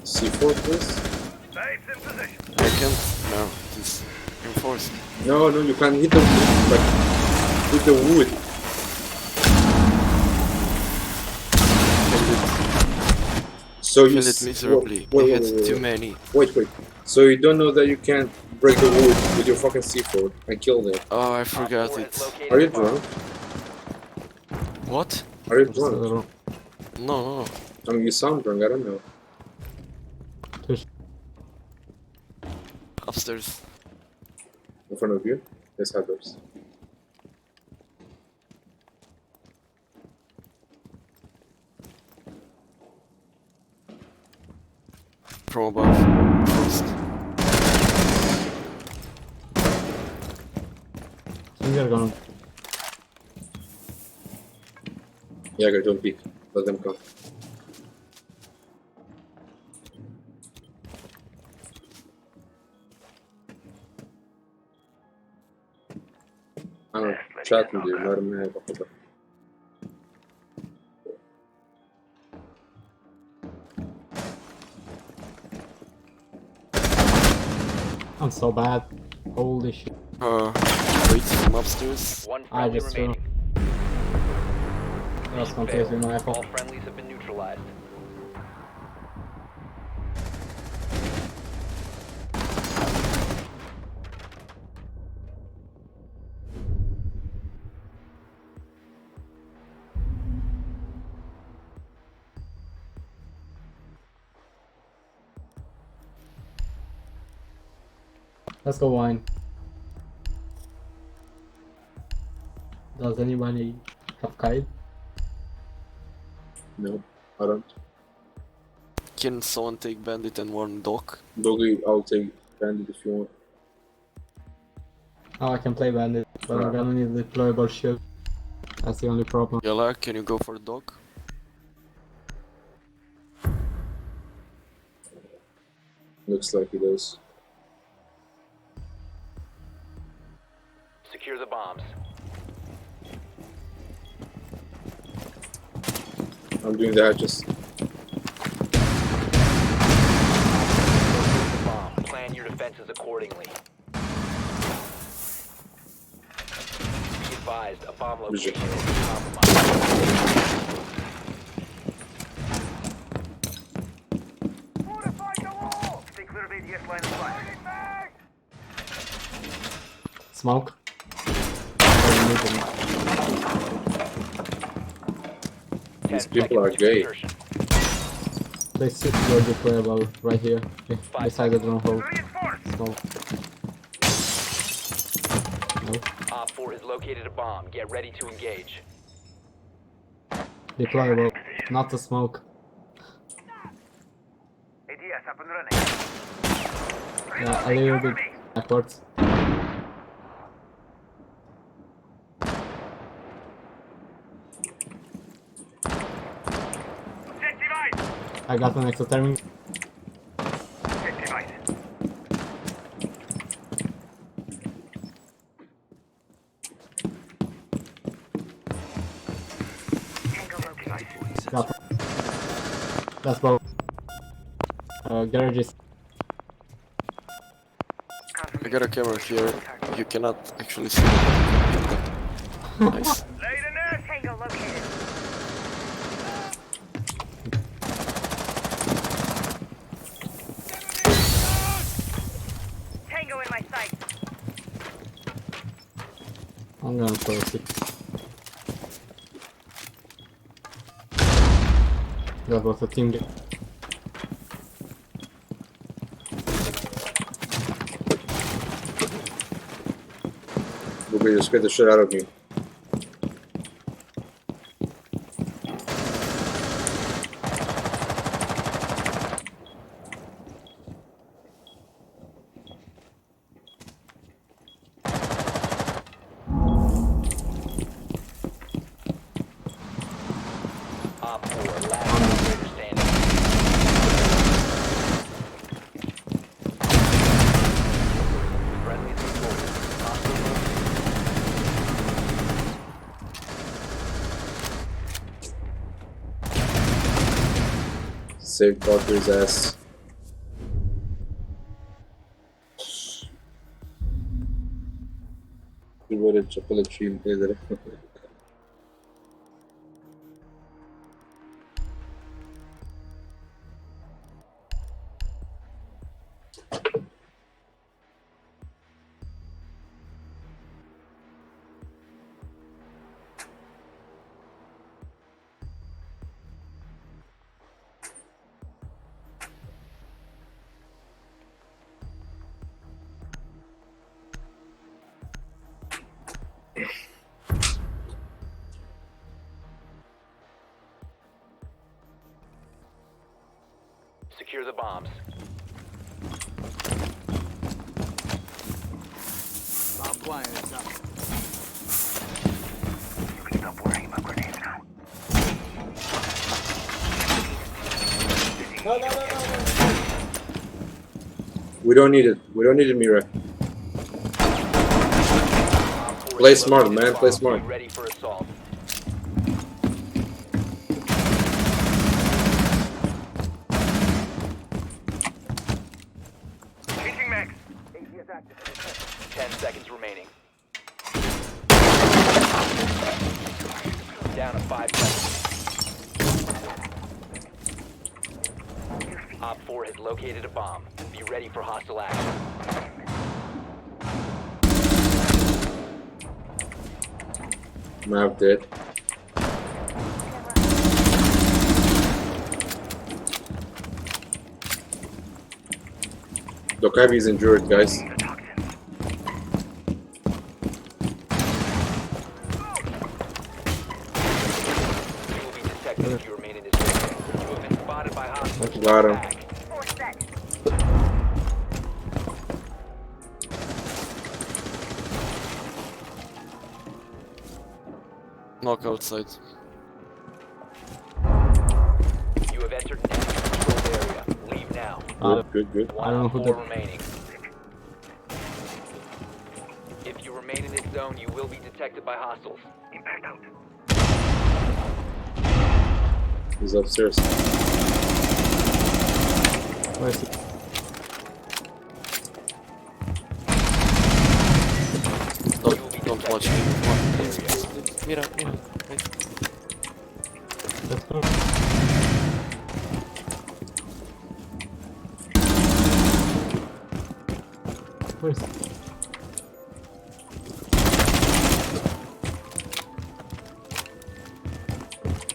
C4, please. Safe's in position. I can't. No, it is enforced. No, you can hit the wood, like, hit the wood. So you Kill it miserably. wait, He wait, had wait, too wait. many. Wait. So you don't know that you can't break the wood with your fucking C4 and kill them? Oh, I Op 4 forgot has it. located Are you a bomb. drunk? What? Are you Just a drunk? little. No. I mean, you sound drunk. I don't know. Upstairs. In front of you, there's Hadrox. From above. First. Finger gun. Jagger, don't peek. Let them come. I'm chatting you, not a man. I'm so bad. Holy shit. Wait, from upstairs. One I friendly just remaining. That's Failed. completely my All fault. friendlies have been neutralized. Let's go wine. Does anybody have kite? No, I don't. Can someone take bandit and one dock? Doggy, I'll take bandit if you want. Oh, I can play bandit, but I'm gonna need a deployable shield. That's the only problem. Yala, can you go for dock? Looks like he does. Secure the bombs. I'm doing the hatches. Locate the bomb. Plan your defenses accordingly. Be advised, a bomb location is compromised. Fortify the wall! Stay clear of ADS line of fire. Smoke. These people are gay. They sit your deployable right here, beside the drone hole. Smoke. No. Op 4 has located a bomb. Get ready to engage. Deployable, not the smoke. ADS up and running. Yeah, a little bit backwards. I got an exothermic. Got that's both. Garages. I got a camera here. You cannot actually see. Nice. Tango located. Tango in my sight. I'm gonna throw a 6. That was a team game. Boogie just scared the shit out of me. Op 4, last operator standing. Friendly reported. Hostile. Save Parker's ass. Böyle çapala çiğim ederim. Secure the bombs. Bomb quiet up. You can stop worrying about grenades now. We don't need it. We don't need it, Mira. Play smart, man. Play smart. Ready for assault. Changing max. 10 seconds remaining. Down to 5 seconds. Op 4 has located a bomb. Be ready for hostile action. Mav dead. Dokabi is injured, guys. if you remain in this area. You have been spotted by hostiles. Got him. Back. Knock outside. You have entered an enemy controlled area. Leave now. Good. One I don't know who four that- remaining. If you remain in this zone, you will be detected by hostiles. Impact out. He's upstairs. Where is he? Don't watch me. Mira. Wait. Let's go. Where is he?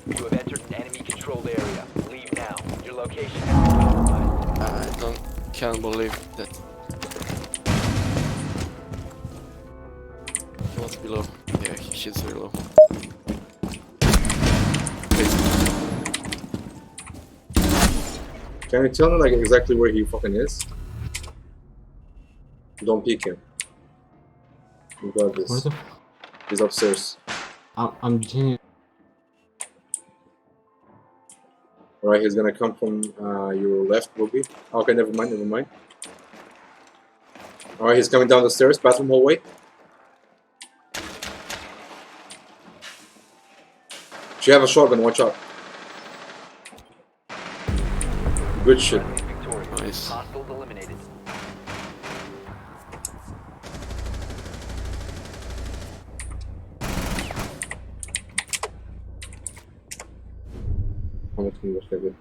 You have entered an enemy controlled area. Leave now. Your location has been compromised. I can't believe that. He was below. Yeah, she's below. Can you tell me like exactly where he fucking is? Don't peek him. You got Where this. the? He's upstairs. I'm genuine. Alright, he's gonna come from your left, Boogie. Okay, never mind. Alright, he's coming down the stairs, bathroom hallway. She have a shotgun, watch out. Good shit. Friendly victorious. Nice. Hostiles eliminated. How much can you get?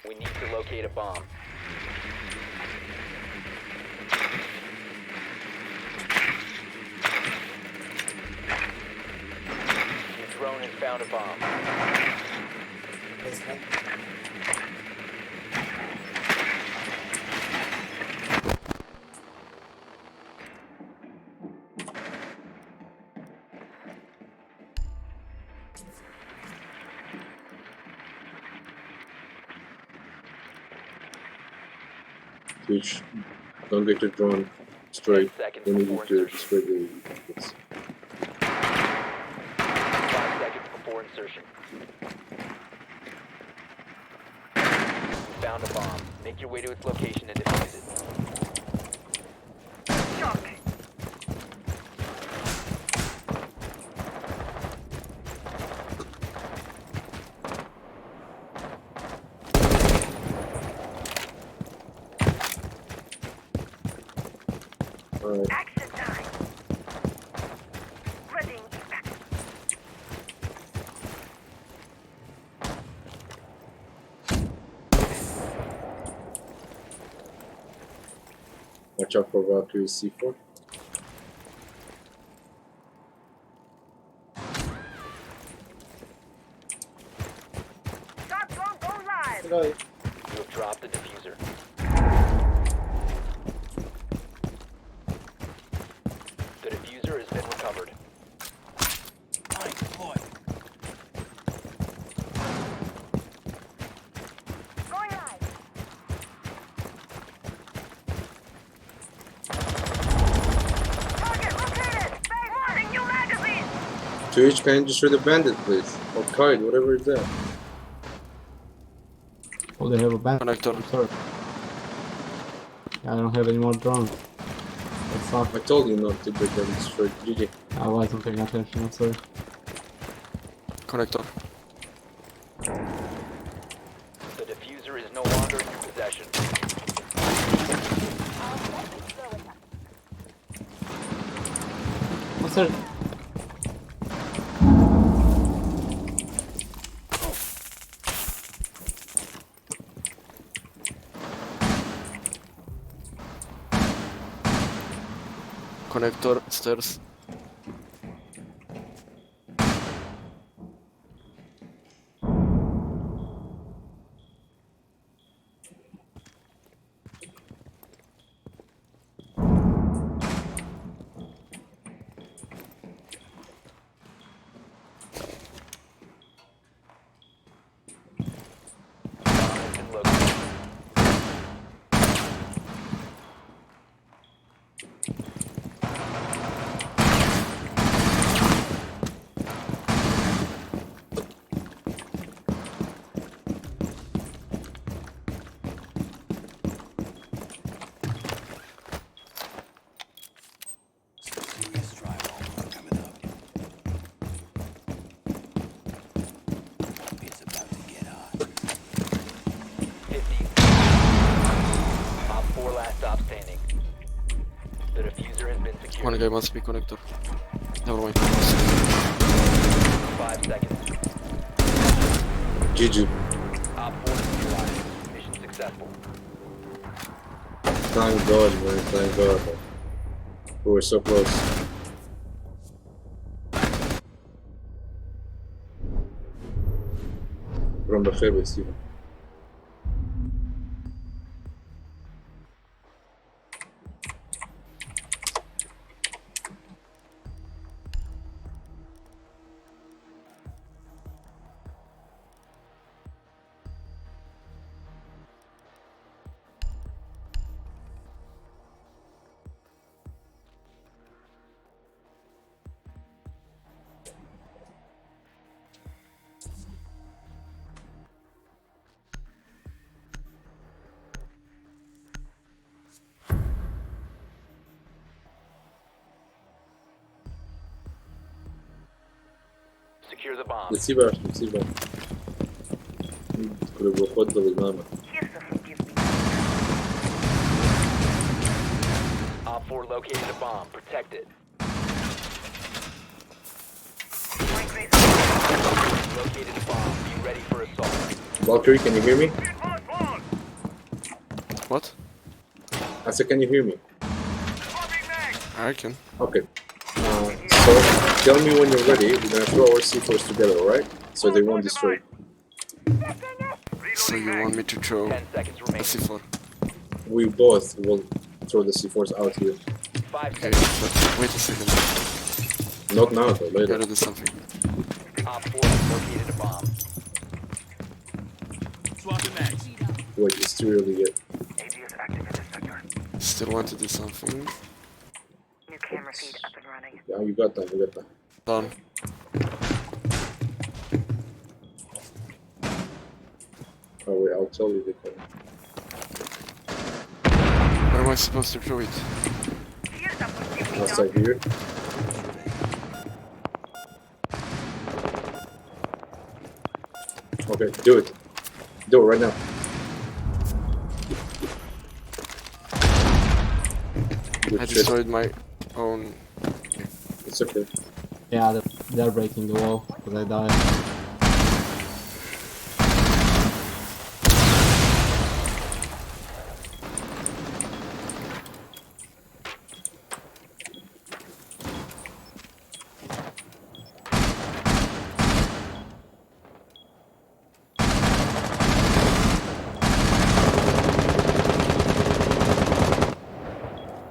We need to locate a bomb. Your drone has found a bomb. Twitch, don't get your drone straight. 10 seconds They need you before to insertion. destroy the rockets. 5 seconds before insertion. You found a bomb. Make your way to its location and defuse it. Shock. Alright, Action time. Readying impact. watch out for Valkyrie C4. Shot drone go live. You have dropped the diffuser. The diffuser has been recovered. Going live. Target located. Bang. Warning, new magazine. Twitch, can you destroy the bandit, please? Or kite, whatever is there. Oh, they have a band. Connector. I'm sorry. I don't have any more drones. That sucks. I told you not to get them destroyed. GG. I wasn't paying attention, I'm sorry. Connector. The diffuser is no longer in your possession. What's that? Connector stairs. Bomb has been located. Op 4 last stop standing. The diffuser has been secured. One guy must be connector. Never mind. 5 seconds. GG. Op 4 neutralized. Mission successful. Thank God, man. Thank God. We were so close. From the heavy, Steven. Secure the bomb. نسيبها نسيبها. كله بفضل الإمامة. Op 4 located a bomb. Protect it. Located a bomb. Be ready for assault. Valkyrie, can you hear me? What? I said, can you hear me? I can. Okay. So tell me when you're ready. We're gonna throw our C4s together, alright? So they won't destroy. So you want me to throw 10 seconds a remaining. C4? We both will throw the C4s out here. 5 Okay, seconds. but wait a second. Not now, though. Later. Gotta do something. Op 4 has located a bomb. Wait, it's too early yet. Still want to do something. New camera feed up and running. Yeah, you got that. You got that. Done. Oh wait, I'll tell you the code. Where am I supposed to throw it? Outside here. Okay, do it. Do it right now. Good I shit. destroyed my own. It's okay. Yeah, they're breaking the wall because I died.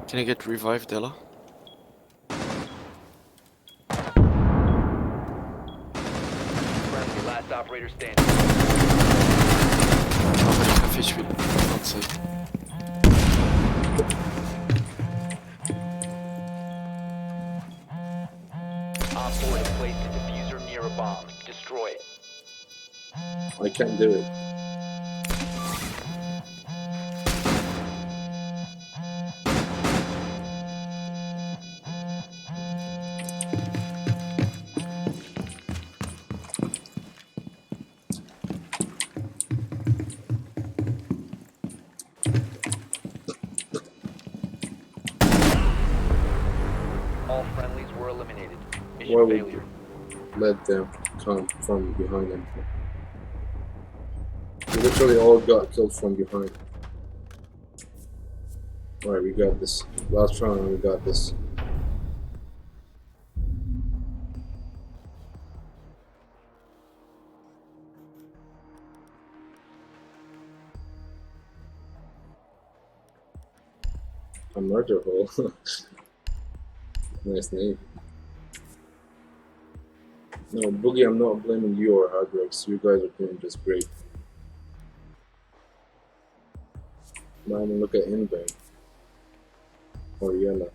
Can I get revived, Della? Friendly, last operator standing. Oh, fish will outside. Op 4 has placed a diffuser near a bomb. Destroy it. I can't do it. Mission would failure. let them come from behind them? We literally all got killed from behind. Alright, we got this. Last round, we got this. A murder hole. Nice name. No, Boogie, I'm not blaming you or Hardworks. You guys are doing just great. Now I'm gonna look at Inbang. Or Yella.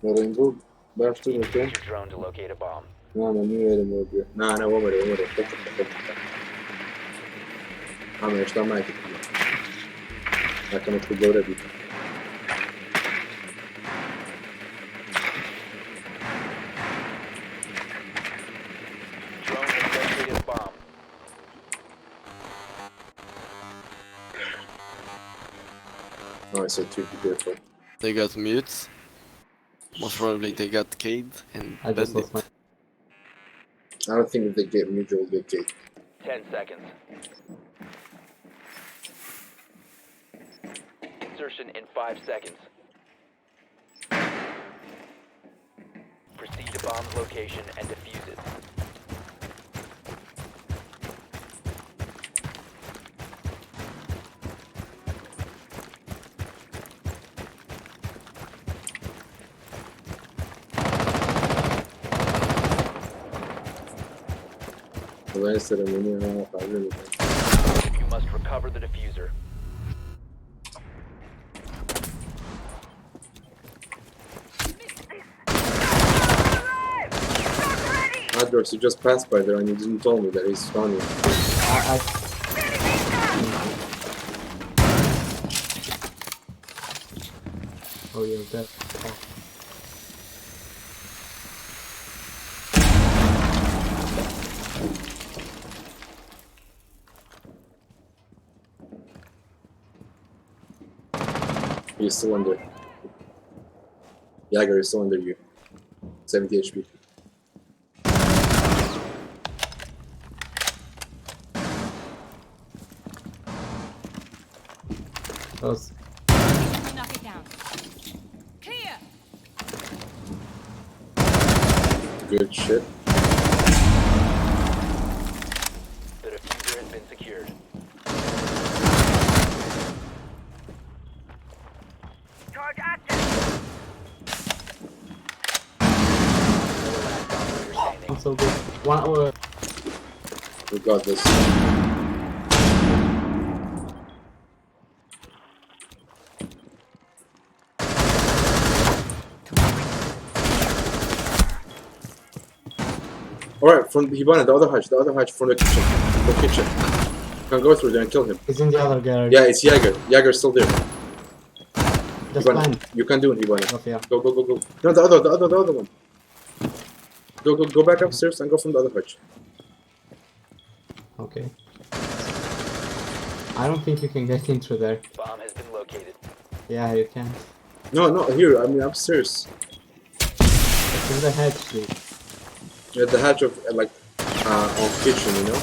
Rainbow, back to the Use your drone to locate a bomb. No, no, مين اللي موجود؟ أنا ومرة أنا اشتغل معك لكن أكتب دورة دي. Drone has located a bomb. Oh, I said to be careful. They got mutes. Most probably they got Cade and I just Bandit. lost my. I don't think if they get mutual, they get. 10 seconds. Insertion in 5 seconds. Proceed to bomb's location and defuse it. والله السلاميني أنا قاعدين. You must recover the diffuser. Hardworks, you just passed by there and you didn't tell me that he's spawning. Oh, you're dead. Oh. He's still under. Jagger is still under you. 70 HP. Close. Knock it down. Clear. Good shit. The diffuser has been secured. Charge active. Last operator standing. I'm so good. 1 hour. We got this. Alright, from Hibana, the other hatch from the kitchen. The kitchen. You can go through there and kill him. He's in the other garage. Yeah, it's Jagger. Jagger's still there. Just Hibana, land. you can do it, Hibana. Okay, yeah. Go. No, the other one. Go back upstairs and go from the other hatch. Okay. I don't think you can get into there. Bomb has been located. Yeah, you can. No, here. I mean upstairs. It's in the hatch, dude. Yeah, the hatch of on kitchen, you know.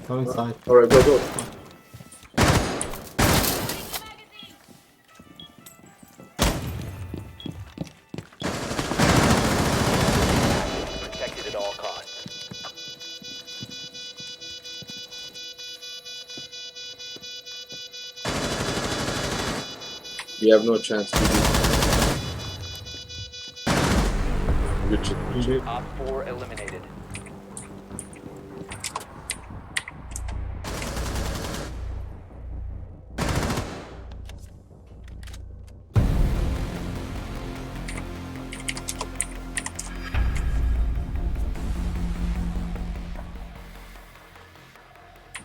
Go inside. Alright, go. Protected at all costs. We have no chance to do. Good shit. Op 4 eliminated.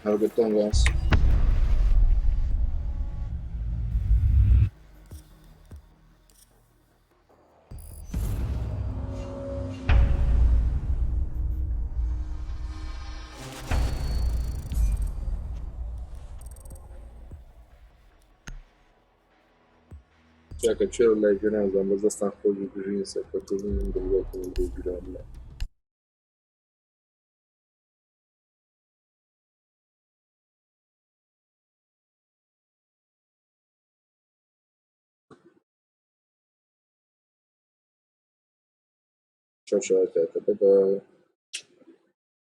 Have a good time, guys. Jacă celul le vionează, am văzut asta în foliu de vin să pătălim de locul de vionează. Și așa, te-a